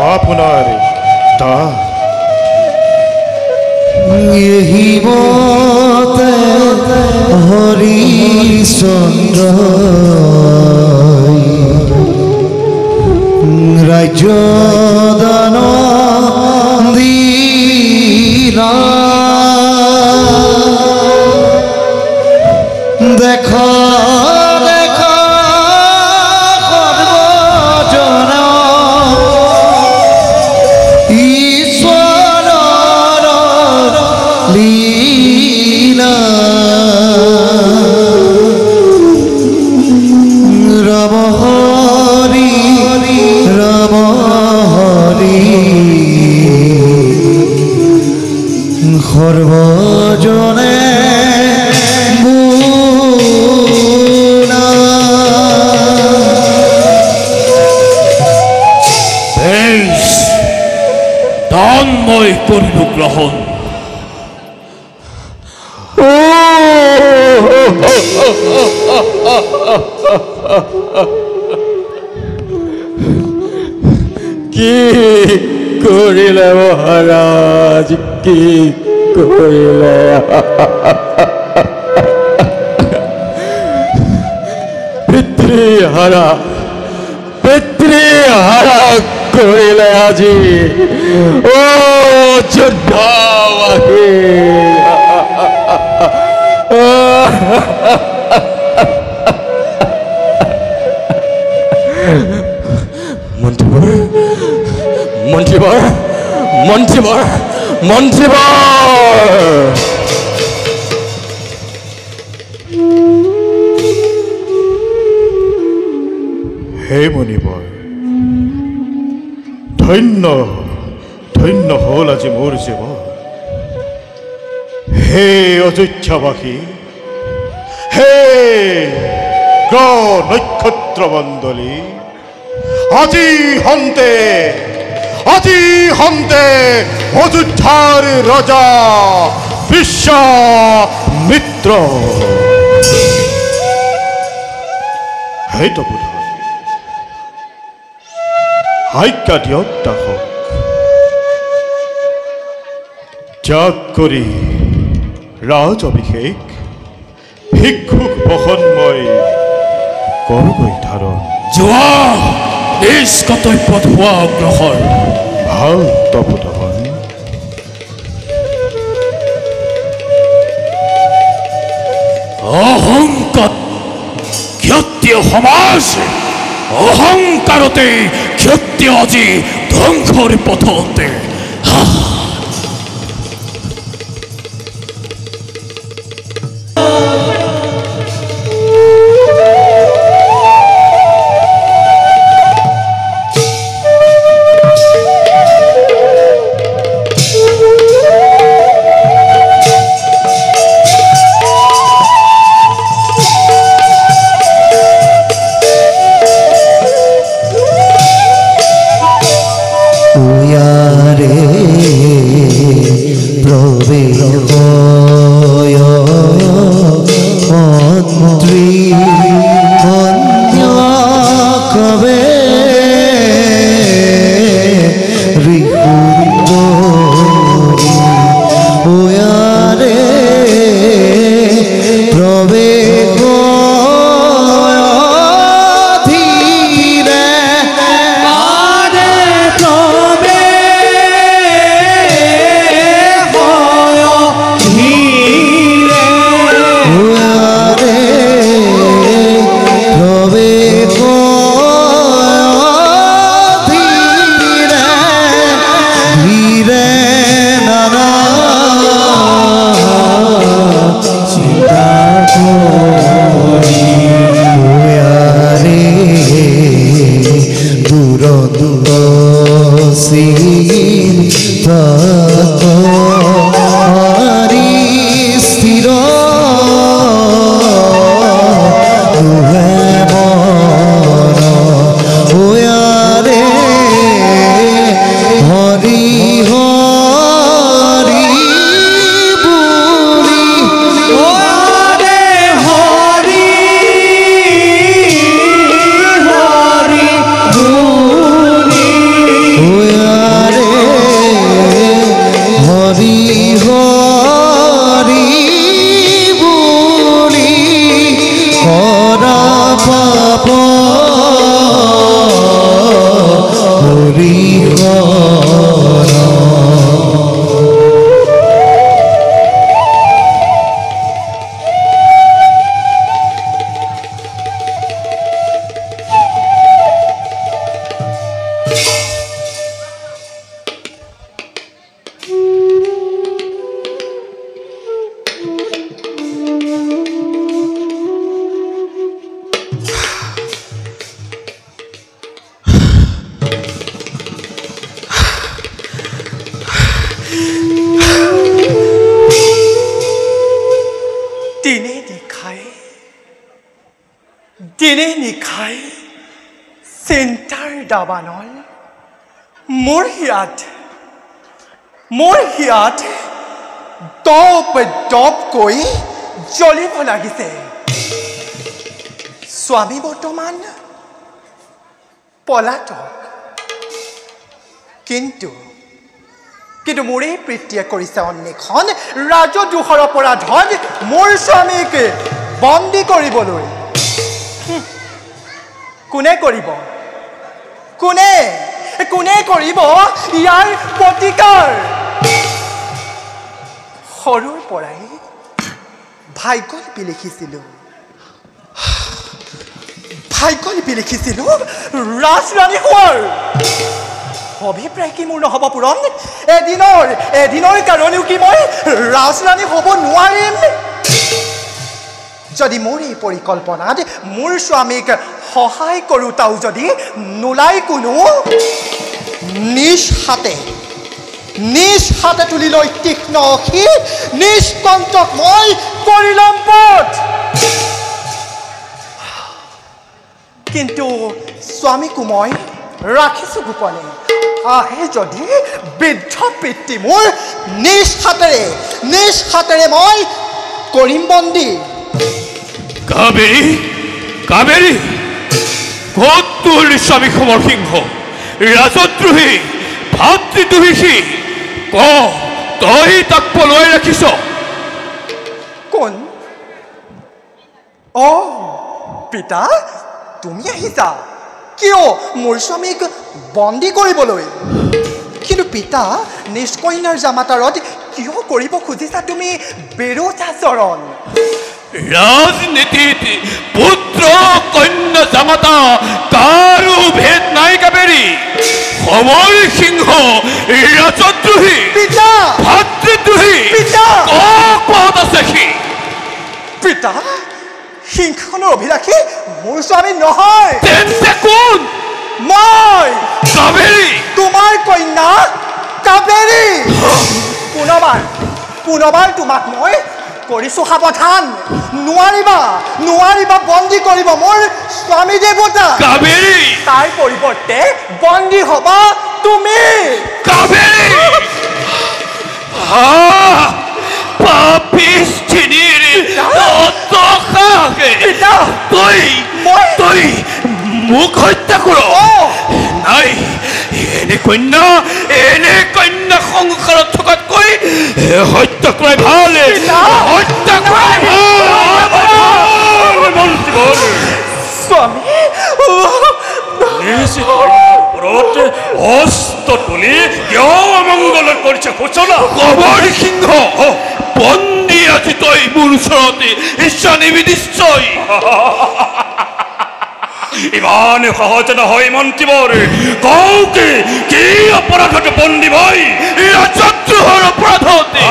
আপোনাৰ দাস হরিচন্দ্র রাজ্য দান দিলা দেখা দেখা সর্বজন ঈশ্বর লীলা রাম হরি রাম হরি সর্বজনে দানময় করিল গ্রহণ কি করিলে মহারাজ কি করিলে পিতৃহারা করিলে আজি ও যোদ্ধাবাহী মন্ত্ৰীবৰ হে মণিবৰ ধন্য ধন্য হ'ল আজি মোৰ জীৱন হে অযোধ্যাবাসী হে নক্ষত্ৰ মণ্ডলী আজি হন্তে অযোধ্যাৰ ৰজা বিশ্বামিত্ৰ সেইটো বোধ আজ্ঞা দিয়ক দাসক ত্যাগ কৰি ৰাজ অভিষেক ভিক্ষুক বসন্ময় কৰগৈ ধাৰণ যোৱা নিজ কৰ্তব্যত হোৱা অগ্ৰসৰ ভাল তপোধন অহংকাৰ ক্ষত্ৰিয় সমাজ অহংকাৰতে ক্ষত্ৰিয় আজি ধ্বংসৰ পথতে অচিন্তাৰি স্থিৰ দুহে মন ওয়াৰে হৰি হৰি বুলি ওয়াৰে হৰি হৰি বুলি ওয়াৰে হৰি হৰি বুলি কৰা পাপ হৰি কৰা দিনে নিশাই চিন্তাৰ দাবানল মোৰ হিয়াত দপ দপকৈ জ্বলিব লাগিছে স্বামী বৰ্তমান পলাতক কিন্তু মোৰ এই প্ৰীতিয়ে কৰিছে অন্বেষণ ৰাজদ্ৰোহৰ অপৰাধত মোৰ স্বামীক বন্দী কৰিবলৈ কোনে কৰিব ইয়াৰ প্ৰতিকাৰ সৰুৰ পৰাই ভাগ্যত লিখিছিলো ৰাজৰাণী হোৱাৰ অভিপ্ৰায় কি মোৰ নহ'ব পূৰণ এদিনৰ কাৰণেও কি মই ৰাজৰাণী হ'ব নোৱাৰিম যদি মোৰ এই পৰিকল্পনাত মোৰ স্বামীক সহায় কৰোঁতাও যদি নোলাই কোনো নিজ হাতে তুলি লৈ তীক্ষ্ণ অখি নিষ্কণ্টক মই কৰি ল'ম পথ কিন্তু স্বামীকো মই ৰাখিছোঁ গোপনে আহে যদি বৃদ্ধ পিতৃ মোৰ নিজ হাতেৰে মই কৰিম বন্দী কাবেৰী ক'ত তোৰ স্বামী সমৰ সিংহ ৰাজদ্ৰোহী ভাতৃদ্ৰোহী তই তাক পলুৱাই ৰাখিছ কোন পিতা তুমি আহিছা কিয় মোৰ স্বামীক বন্দী কৰিবলৈ কিন্তু পিতা নিষ্কন্যাৰ জামাতাৰত কিয় কৰিব খুজিছা তুমি বিৰোধাচৰণ ৰাজনীতিত পুত্ৰ কন্যা জামাতা কাৰো ভেদ নাই কাবেৰী সমৰ সিংহ ৰাজদ্ৰোহী ভাতৃদ্ৰোহী ক'ত আছে সি পিতা সিংহখনৰ অভিলাষী মোৰ স্বামী নহয় তেন্তে কোন মই কাবেৰী তোমাৰ কন্যা কাবেৰী পুনৰবাৰ তোমাক মই কৰিছো সাৱধান নোৱাৰিবা বন্দী কৰিব মোৰ স্বামী দেৱতা কাবেৰী তাৰ পৰিৱৰ্তে বন্দী হবা তুমি কাবেৰী পাপিষ্ঠিনীৰ তই মোক হত্যা কৰ নাই এনে কন্যা সংসাৰত থকাতকৈ হত্যা কৰাই ভাল অস্ত তুলি অমংগল কৰিছে ঘোষণা কবৰ সিংহ বন্দী আজি তই মোৰ ওচৰতে জানিবি নিশ্চয় ইমান সহজে নহয় মন্ত্ৰীবৰ কওঁকে কি অপৰাধত বন্দী মই ৰাজদ্ৰোহৰ অপৰাধতে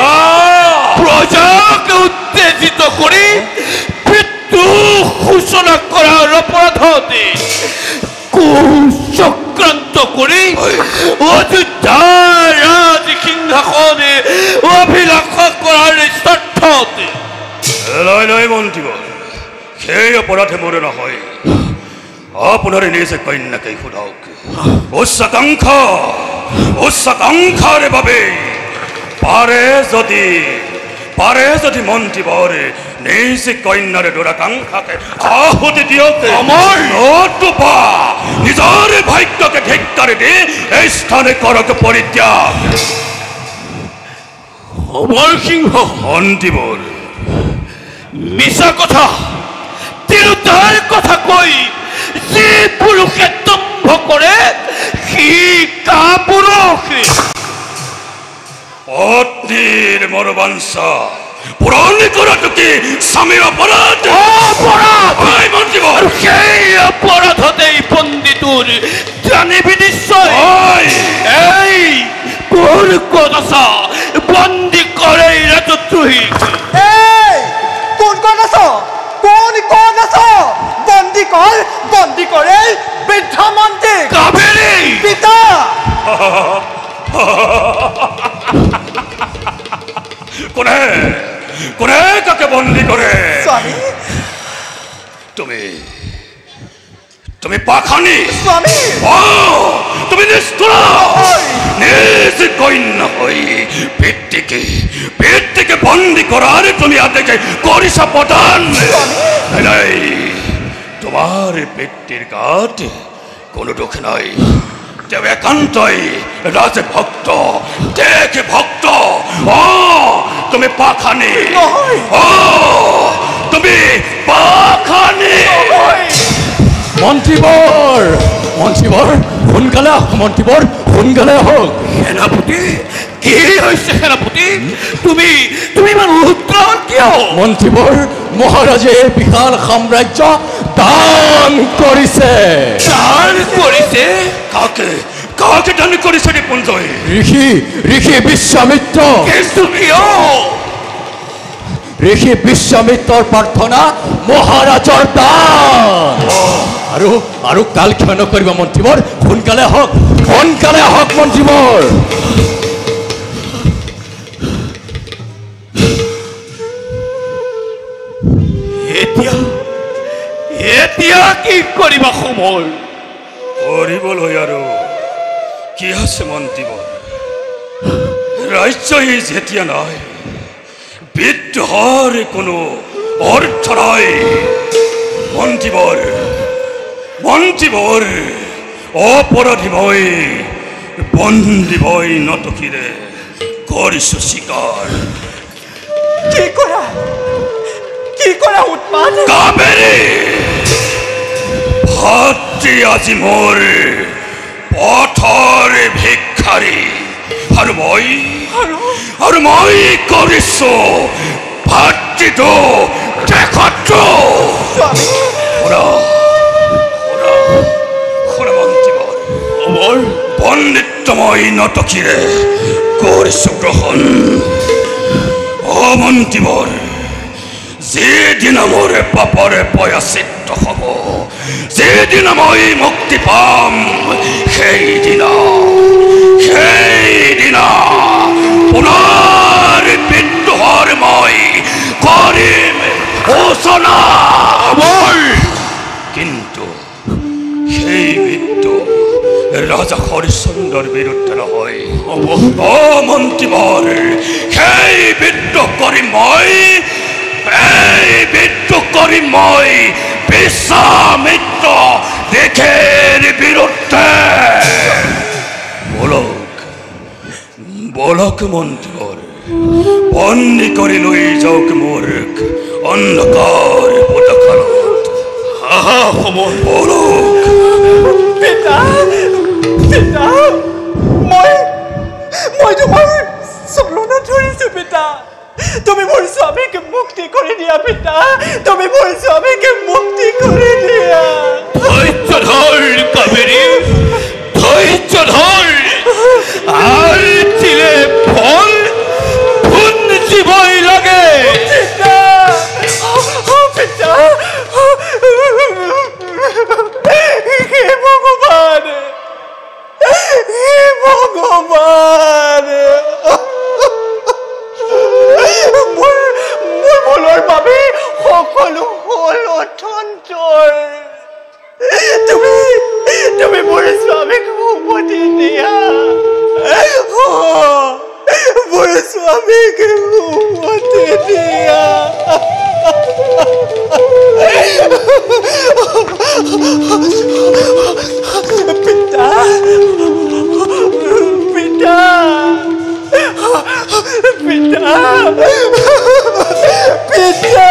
প্ৰজাক উত্তেজিত কৰি পিতৃ সূচনা কৰাৰ অপৰাধতে কুচক্ৰান্ত কৰি অযোধ্যাৰ ৰাজসিংহাসনে অভিলাষ কৰাৰ স্বাৰ্থত লয় মন্ত্ৰীবৰ সেই অপৰাধে মোৰ নহয় আপোনাৰে নিজে কন্যাকে সোধক উচ্চাকাংক্ষাৰ বাবে পাৰে যদি মন্ত্ৰীবৰ নিজ কন্যাৰে দুৰাকাংক্ষাকে আহুতি দিয়ক নতুবা নিজৰ ভাগ্যকে ধিক্কাৰি দি এই স্থানে কৰক পৰিত্যাগ অমৰ সিংহ মন্ত্ৰীবৰ মিছা কথা তিৰোতাৰ কথা কৈ যি পুৰুষে দম্ভ কৰে সি কাপুৰুষ পত্নীৰ মনোবাঞ্ছা পূৰণ কৰাটো কি স্বামীৰ অপৰাধ আৰু সেই অপৰাধতেই পণ্ডিতৰ জানিবি নিশ্চয় এই কোন ক'ত আছা বন্দী কৰে ৰাজদ্ৰোহী কোন ক'ত আছ বন্দী কৰে বৃদ্ধ মন্ত্ৰী কাবেৰী পিতা কোনে কাকে বন্দী কৰে স্বামী তুমি পাখানি স্বামী তুমি নিষ্ঠুৰ নিজ কন্যা হৈ পিতৃকে বন্দী কৰাৰ তুমি আদেশে কৰিছা প্ৰদান নাই তোমাৰ পিতৃৰ গাত কোনো দুখ নাই তেওঁ একান্তই ৰাজভক্ত দেশ ভক্ত তুমি পাখানি তুমি পাখানি মন্ত্ৰীবৰ সোনকালে আহক সেনাপতি কি হৈছে সেনাপতি তুমি ইমান উত্তৰ কিয় মন্ত্ৰীবৰ মহাৰাজে বিশাল সাম্ৰাজ্য দান কৰিছে কাকে দান কৰিছে নিপুঞ্জয় ঋষি বিশ্বামিত্ৰ ঋষি বিশ্বামিত্ৰৰ প্ৰাৰ্থনা মহাৰাজৰ দান আৰু কাল ক্ষয় নকৰিব মন্ত্ৰীবৰ সোনকালে আহক মন্ত্ৰীবৰ এতিয়া কি কৰিবা সময় কৰিবলৈ আৰু কি আছে মন্ত্ৰীবৰ ৰাজ্যই যেতিয়া নাই বিদ্ৰোহৰ কোনো অৰ্থ নাই মন্ত্ৰীবৰ অপৰাধী মই বন্দী মই নটকিৰে কৰিছো স্বীকাৰ কি কৰা উৎপাত কাবেৰী ভাতৃ আজি মোৰ পথৰ ভিক্ষাৰী আৰু মই কৰিছো ভাতৃটো দেশত পণ্ডিতময় নটকিৰে কৰিছো গ্ৰহণ মন্ত্ৰীবৰ যেদিনা মোৰ পাপৰে পয়াচিত হ'ব যেদিনা মই মুক্তি পাম সেইদিনা পুনৰ বিদ্ৰোহৰ মই কৰিম ঘোষণা কিন্তু সেই বিদ্ৰোহ ৰাজা হৰিশ্চন্দ্ৰৰ বিৰুদ্ধে নহয় মন্ত্ৰীবৰ সেই বিদ্ৰোহ কৰিম মই বিশ্বামিত্ৰ দেশেৰ বিৰুদ্ধে বলক মন্ত্ৰীবৰ বন্দী কৰি লৈ যাওক মোৰ অন্ধকাৰ পতাকাৰত সময় বলক পিতা মই তোমাৰ চৰণত ধৰিছো পিতা তুমি মোৰ স্বামীকে মুক্তি কৰি দিয়া পিতা তুমি মোৰ স্বামীকে মুক্তি কৰি দিয়া ধৈৰ্য ধৰ কাবেৰী ধৈৰ্য ধৰ আর চিলে ফল ফুন জীবই লাগে পিতা হে ভগবান স্বামীকে মতে দিয়া পিতা পিতা পিতা পিতা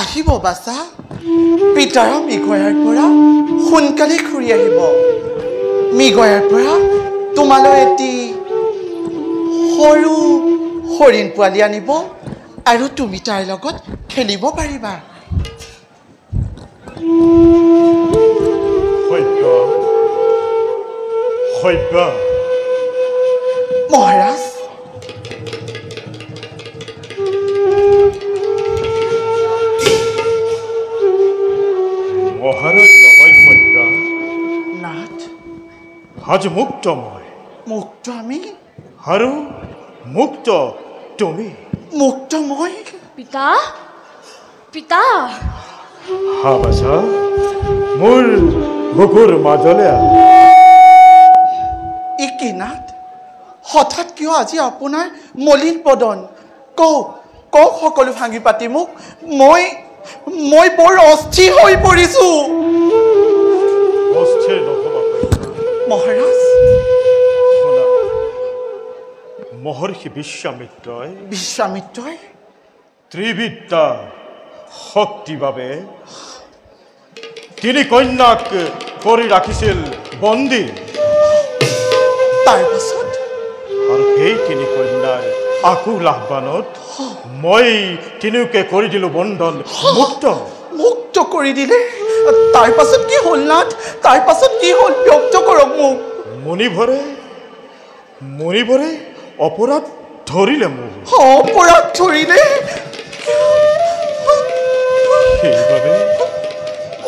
আহিব বাছা পিতাৰ মিগয়াৰ পৰা সোনকালে ঘূৰি আহিব মিগয়াৰ পৰা তোমালৈ এটি সৰু হৰিণ পোৱালি আনিব আৰু তুমি তাৰ লগত খেলিব পাৰিবা মহাৰাজ মহাৰাজ নহয় সত্যা নাথ আজ মুক্ত মই মুক্ত আমি আৰু মুক্ত তুমি মুক্ত মই পিতা পিতা হা বাছা মোৰ বুকুৰ মাজলে কি নাথ হঠাৎ কিয় আজি আপোনাৰ মলিন পদন কওক কওক সকলো ভাঙি পাতি মোক মই বৰ অস্থিৰ হৈ পৰিছো অস্থিৰ নহবা মহাৰাজ মহৰ্ষি বিশ্বামিত্ৰই ত্ৰিবিদ্যা শক্তি বাবে তিনি কন্যাক কৰি ৰাখিছিল বন্দী তাৰ পাছত আৰু সেই তিনি কন্যাৰ আকুল আহ্বানত মই তিনিওকে কৰি দিলো বন্ধন মুক্ত কৰি দিলে তাৰ পাছত কি হ'ল নাথ তাৰ পাছত কি হ'ল ব্যক্ত কৰক মোক মণিভৰে অপৰাধ ধৰিলে মোক অপৰাধ ধৰিলে সেইবাবে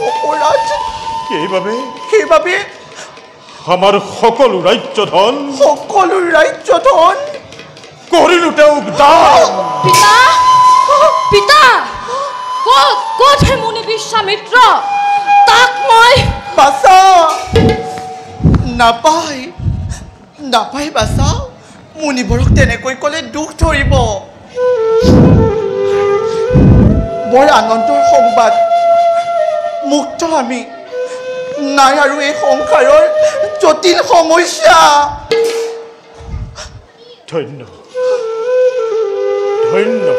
অপৰাধ সেইবাবে আমাৰ সকলো ৰাজ্য ধন কৰিলো তেওঁক দান। পিতা পিতা ক'ত হে মুনি বিশ্বামিত্ৰ তাক মই বাছা নাপায় বাছা মুনিবোৰক তেনেকৈ ক'লে দুখ ধৰিব। বৰ আনন্দৰ সংবাদ মুক্ত আমি নাই আৰু এই সংসাৰৰ জটিল সমস্যা। ধন্য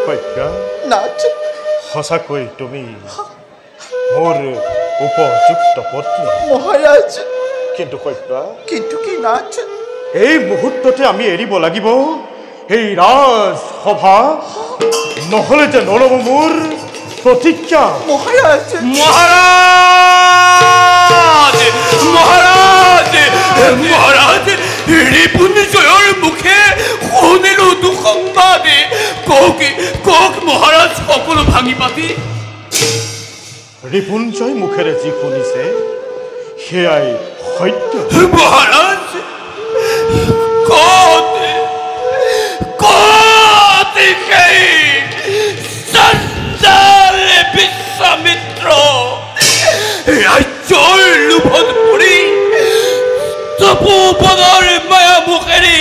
সত্যা নাথ সঁচাকৈ তুমি মোৰ উপযুক্ত পত্নী মহাৰাজ। কিন্তু সত্যা কিন্তু কি নাথ এই মুহূৰ্ততে আমি এৰিব লাগিব এই ৰাজসভা নহ'লে যে নল'ব মোৰ প্ৰতিজ্ঞা। মহাৰাজ ৰিপুঞ্জয়ৰ মুখে শুনিলো দুঃসংবাদ। কওক মহাৰাজ সকলো ভাঙি পাতি। ৰিপুঞ্জয় মুখেৰে যি শুনিছে সেয়াই সত্য। মহাৰাজ বিশ্বামিত্ৰ ৰাজ্যৰ লোভত পৰি তপোবনৰ মায়া মুখেৰে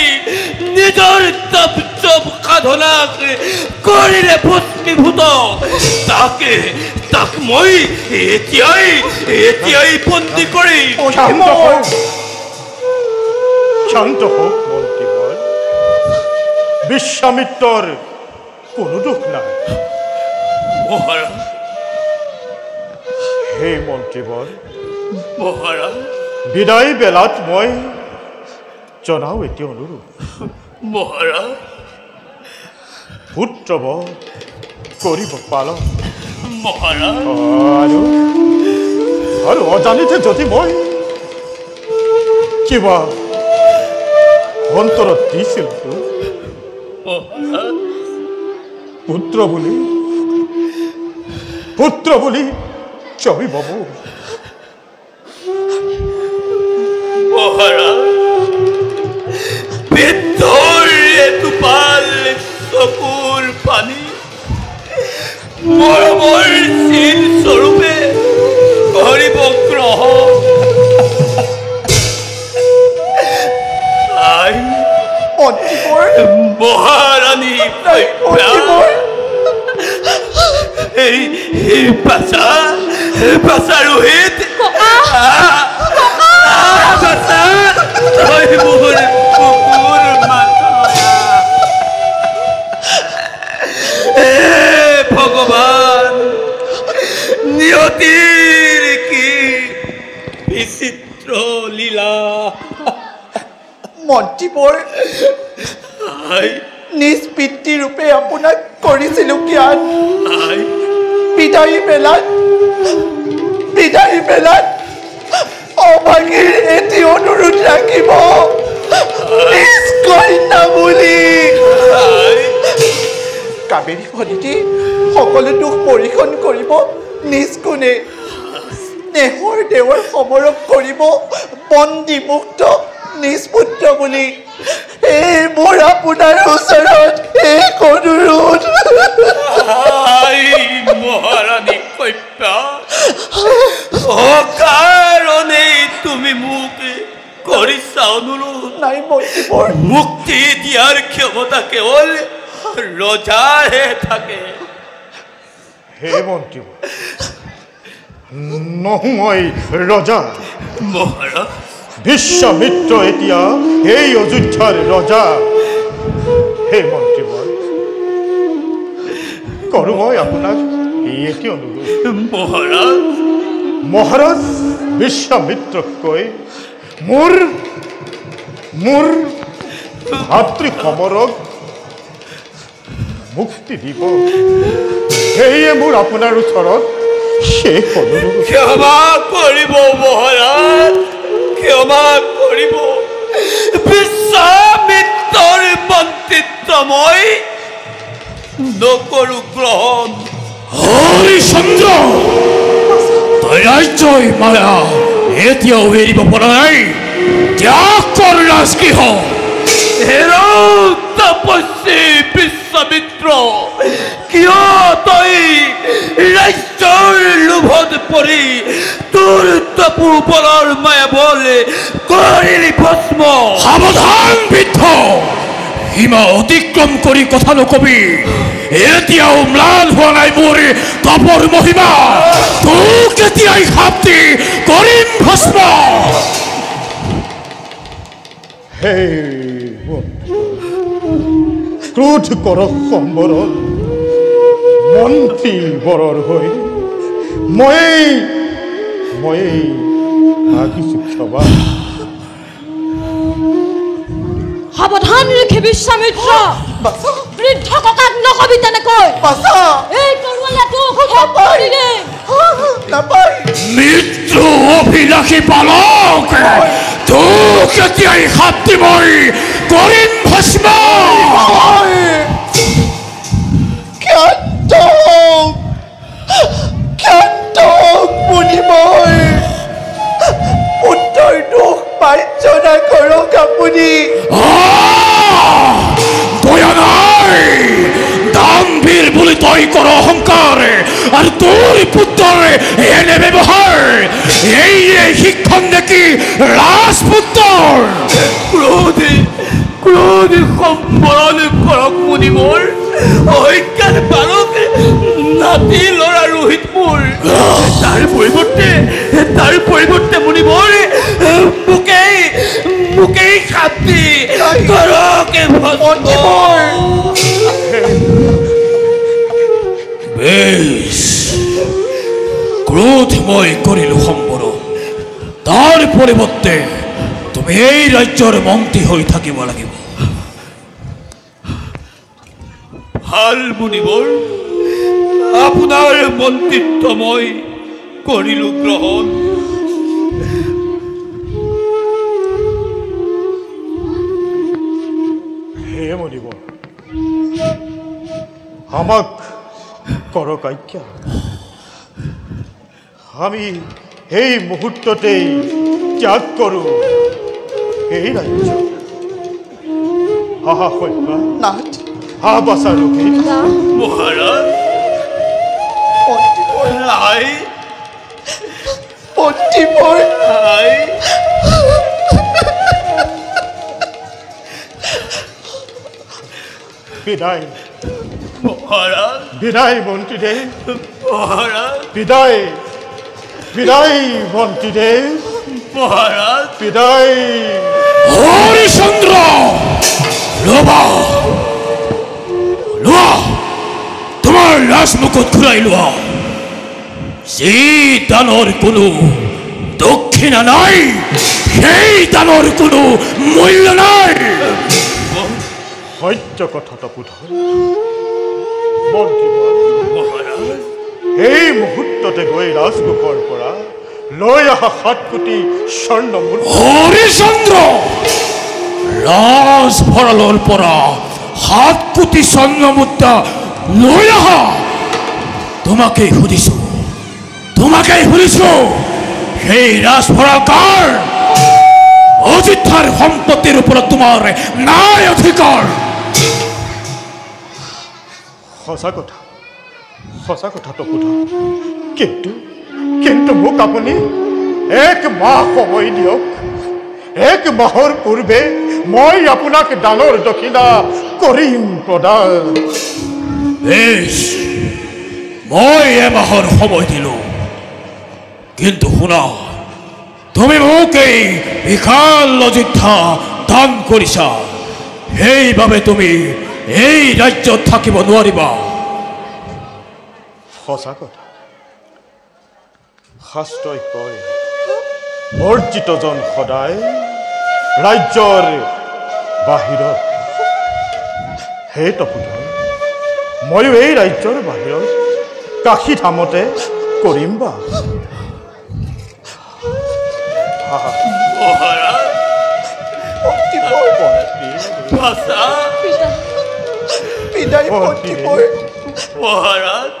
নিজৰ তপ সাধনা কৰিলে ভস্মীভূত। তাক মই এতিয়াই বন্দী কৰি শান্ত হওক মন্ত্ৰীবৰ। বিশ্বামিত্ৰৰ কোনো দুখ নাই। মহাৰাজ হে মন্ত্ৰীবৰ মহাৰাজ বিদায় বেলাত মই জনাও এতিয়া অনুৰোধ। মহাৰাজ পুত্ৰবধ কৰিব পালন। মহাৰাজ আৰু অজানিতে যদি মই কিবা অন্তৰত দিছিল পুত্ৰ বুলি ছবি বাবু। মহাৰাজ পেটৰে টোপাল চকুৰ পানী মৰমৰ চিন স্বৰূপে কৰিব গ্ৰহণ। মহাৰাণী বাছা ৰোহিত ভগৱান নিয়তিৰ কি বিচিত্ৰ লীলা। মন্ত্ৰীবৰ নিজ পিতৃৰূপে আপোনাক কৰিছিলো জ্ঞান। বিদায়ী বেলাত অভাগীৰ এটি অনুৰোধ ৰাখিব নিজ কন্যা বুলি। কাবেৰী ভনীতি সকলো দুখ পৰিশোধ কৰিব নিজ কোণে। স্নেহৰ দেৱৰ সমৰক কৰিব বন্দী মুক্ত নিজ পুত্ৰ বুলি। এই মোৰ আপোনাৰ ওচৰত এক অনুৰোধ। মহাৰাণী কন্যা কাৰণেই তুমি মোক কৰিছা অনুৰোধ। নাই মন্ত্ৰীবৰ মুক্তি দিয়াৰ ক্ষমতা কেৱল ৰজাৰহে থাকে। হে মন্ত্ৰীবৰ নহো মই ৰজা। মহাৰাজ বিশ্বামিত্ৰ এতিয়া এই অযোধ্যাৰ ৰজা। হে মন্ত্ৰীবৰ কৰোঁ মই আপোনাক এটি অনুৰোধ। মহাৰাজ বিশ্বামিত্ৰতকৈ মোৰ ভাতৃ সমৰক মুক্তি দিব। সেয়ে মোৰ আপোনাৰ ওচৰত শেষ অনুৰোধ। ক্ষমা কৰিব মহাৰাজ, ক্ষমা কৰিব। বিশ্বামিত্ৰৰ মন্ত্ৰিত্ব মই নকৰো গ্ৰহণ। হৰিচন্দ্ৰ তই ৰাজ্যই মায়া এতিয়াও এৰিব পৰা নাই ত্যাগ কৰ ৰাজগৃহ তপস্বী বিশ্বামিত্ৰ কিয় তই ৰাজ্যৰ লোভত পৰি তোৰ তপু বলৰ মায়া বল কৰিলি ভস্ম সাৱধান বৃদ্ধ সীমা অতিক্ৰম কৰি কথা নকবি এতিয়াও ম্লান হোৱা নাই মোৰ তপৰ মহিমা তোক এতিয়াই শাস্তি কৰিম ভস্ম ক্ৰোধ কৰ সম্বৰণ মন্ত্ৰী বৰৰ হৈ মই আহিছো ক্ষমা সাৱধান ৰাখি বিশ্বামিত্ৰ বৃদ্ধ ককাক নকবি তেনেকৈ এই তৰুৱালাটো কৰিলে মৃত্যু অভিলাষী বালক তোক এতিয়াই শাস্তি মই কৰিম ভস্ম পুত্ৰৰ দুখ পাৰ্যনা কৰক আপুনি দয়া নাই দাম্ভীৰ বুলি তই কৰ অহংকাৰ আৰু তোৰ পুত্ৰৰ এনে ব্যৱহাৰ এই শিক্ষণ নেকি ৰাজপুত্ৰৰ ক্ৰোধ সম্বৰণ কৰক মুনি মোৰ অজ্ঞান বালক নাতি ল'ৰা ৰোহিত মোৰ তাৰ পৰিৱৰ্তে মুনি মোৰ মোকেই শাস্তি কৰক বেশ ক্ৰোধ মই কৰিলো সম্বৰণ তাৰ পৰিৱৰ্তে তুমি এই ৰাজ্যৰ মন্ত্ৰী হৈ থাকিব লাগিব ভাল মুনিবৰ আপোনাৰ মন্ত্ৰিত্ব মই কৰিলো গ্ৰহণ হে মনিবৰ আমাক কৰক আজ্ঞা আমি এই মুহূৰ্ততেই ত্যাগ কৰোঁ এই ৰাজ্য বাচাৰ মহাৰাজ বিদায় মহাৰাজ বিদায় মন্ত্ৰীদেৱ মহাৰাজ বিদায় মন্ত্ৰীদেৱ মহাৰাজ বিদায় হৰিচন্দ্ৰ লোৱা তোমাৰ ৰাজমুকুট ঘূৰাই লোৱা যি দানৰ কোনো দক্ষিণা নাই সেই দানৰ কোনো মূল্য নাই সত্য কথাটো বোধহয় মহাৰাজ এই মুহূৰ্ততে গৈ ৰাজগোপৰ পৰা লৈ অহা 7 কোটি স্বৰ্ণ মুদ্ৰা হৰিচন্দ্ৰ ৰাজ ভঁৰালৰ পৰা 7 কোটি স্বৰ্ণ মুদ্ৰা লৈ অহা তোমাকেই সুধিছো সেই ৰাজ ভঁৰাল কাৰ অযোধ্যাৰ সম্পত্তিৰ ওপৰত তোমাৰ নাই অধিকাৰ সঁচা কথাটো সোধা কিন্তু মোক আপুনি 1 মাহ সময় দিয়ক 1 মাহৰ পূৰ্বে মই আপোনাক দানৰ দক্ষিণা কৰিম প্ৰদান বেশ মই এমাহৰ সময় দিলো কিন্তু শুনা তুমি মোক এই বিশাল অযোধ্যা দান কৰিছা সেইবাবে তুমি এই ৰাজ্যত থাকিব নোৱাৰিবা সঁচা কথা শাস্ত্ৰই কয় বৰ্জিতজন সদায় ৰাজ্যৰ বাহিৰত হে তপুধৰ ময়ো এই ৰাজ্যৰ বাহিৰত কাশী ধামতে কৰিম বা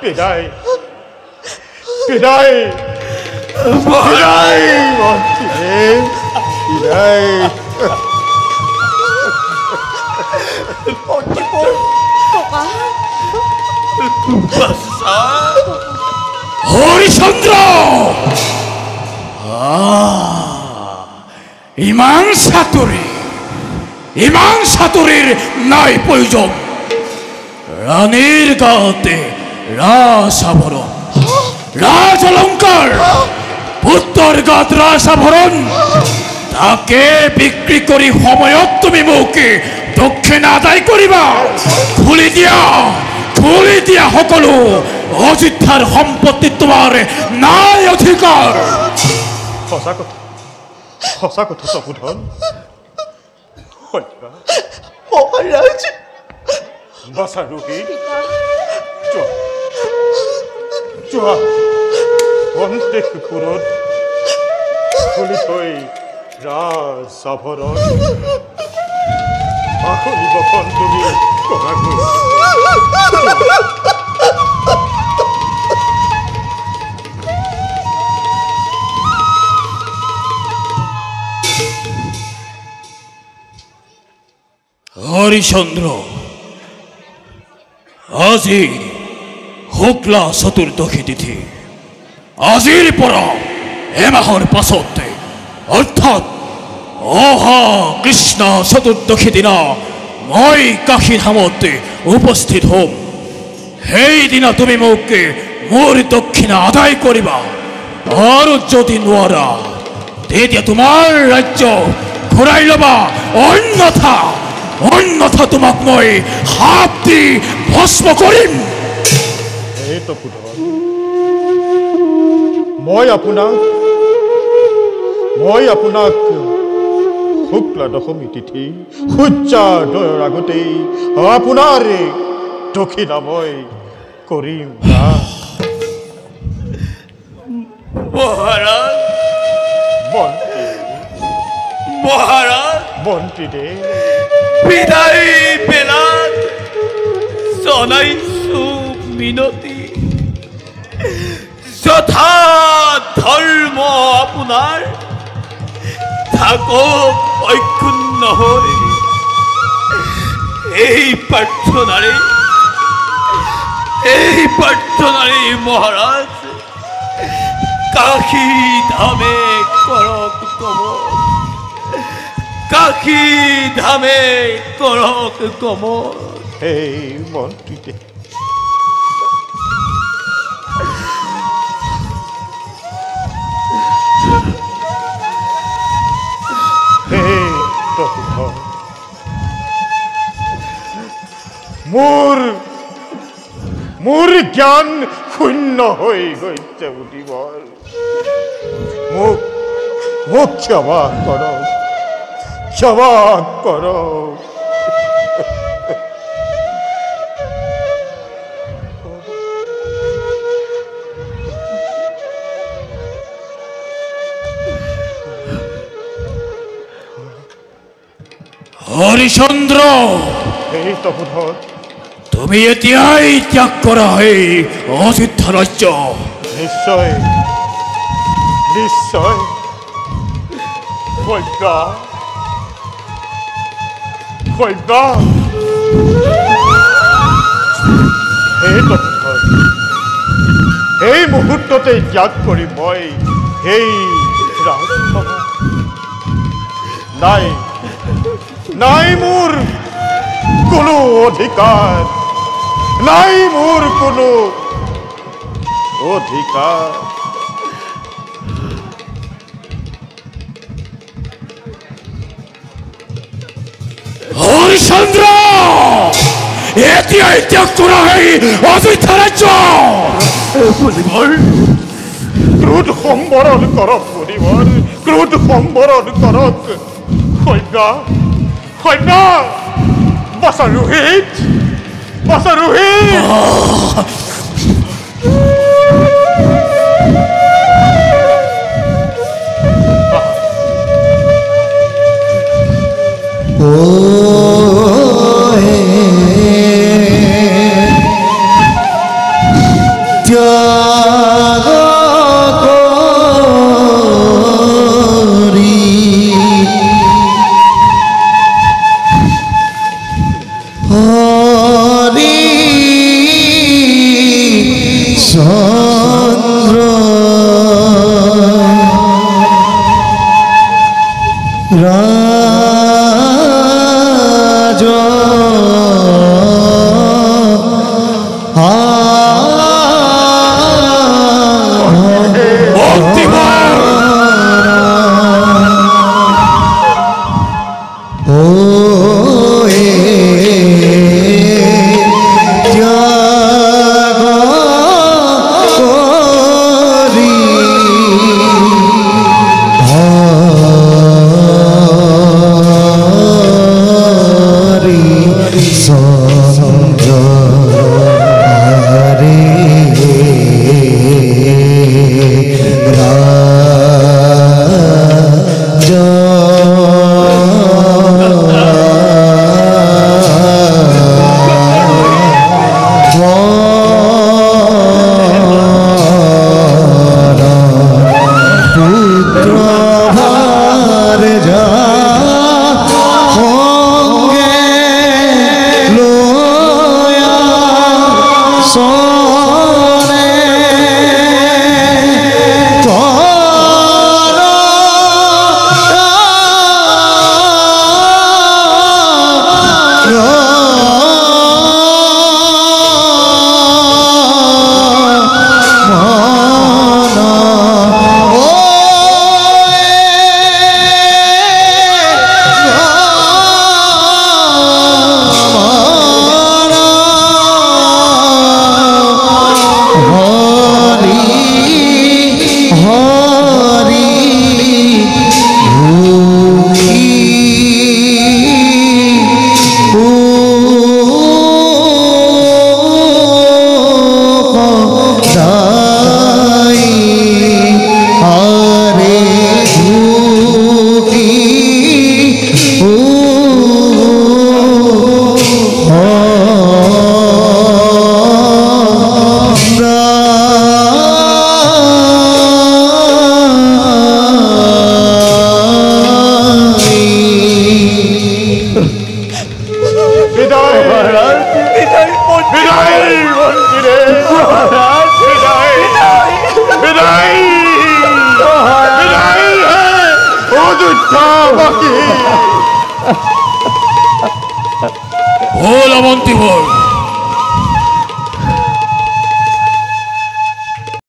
বিদায় ককা হরিচন্দ্র ইমান সাতুরির নাই প্রয়োজন রানীর গাতে রাস আভরণ রাজ অলঙ্কার পুত্তর গাত রাস আভরণ তাকে বিক্রি করি সময়ত তুমি মোকে দক্ষিণা আদায় করিবা খুলি দিয়া সকলো অযোধ্যাৰ সম্পত্তি তোমাৰ নাই অধিকাৰ সঁচা কথা তপোধন মহাৰাজ বাছা ৰোহিত যোৱা অন্তেশপুৰত খুলি থৈ ৰাজ আভৰণ আখনি বখন তুমি কমাকৈ হৰিচন্দ্ৰ আজি শুক্লা চতুৰ্দশী তিথি আজিৰ পৰা এমাহৰ পাছতে অৰ্থাৎ অহা কৃষ্ণ চতুৰ্দশী দিনা মই কাশীধামত উপস্থিত হ'ম সেইদিনা তুমি মোকে মোৰ দক্ষিণা আদায় কৰিবা আৰু যদি নোৱাৰা তেতিয়া তোমাৰ ৰাজ্য ঘূৰাই ল'বা অন্যথা তোমাক মই সাপ দি ভস্ম কৰিম এই তপোধন মই আপোনাক শুক্লা দশমী তিথি সূৰ্যোদয়ৰ আগতেই আপোনাৰ দক্ষিণা মই কৰিম মহাৰাজ মন্ত্ৰী দে বিদায় বেলাত জনাইছো মিনতি যথা ধৰ্ম আপোনাৰ থাকক অক্ষুণ্ণ হৈ এই প্ৰাৰ্থনাৰে মহাৰাজ কাশী ধামে কৰক কমল কাশী ধামে কৰক কমল এই মন্ত্ৰীতে মোৰ জ্ঞান শূন্য হৈ গৈছে বুদ্ধিবৰ মোক ক্ষমা কৰক হৰিচন্দ্ৰ এই তপোধন তুমি এতিয়াই ত্যাগ কৰা এই অযোধ্যা ৰাজ্য নিশ্চয় এই মুহূৰ্ততে ত্যাগ কৰি মই এই ৰাজসভা নাই মোৰ কোনো অধিকাৰ নাই মোৰ কোনো অধিকাৰ হৰিচন্দ্ৰ এতিয়াই ত্যাগ কৰা এই অযোধ্যা ৰাজ্য ক্ৰোধ সম্বৰণ কৰক বুদ্ধিবৰ ক্ৰোধ সম্বৰণ কৰক সৈন্য বাছা ৰোহিত ৰাজ ও লবন্তিবৰ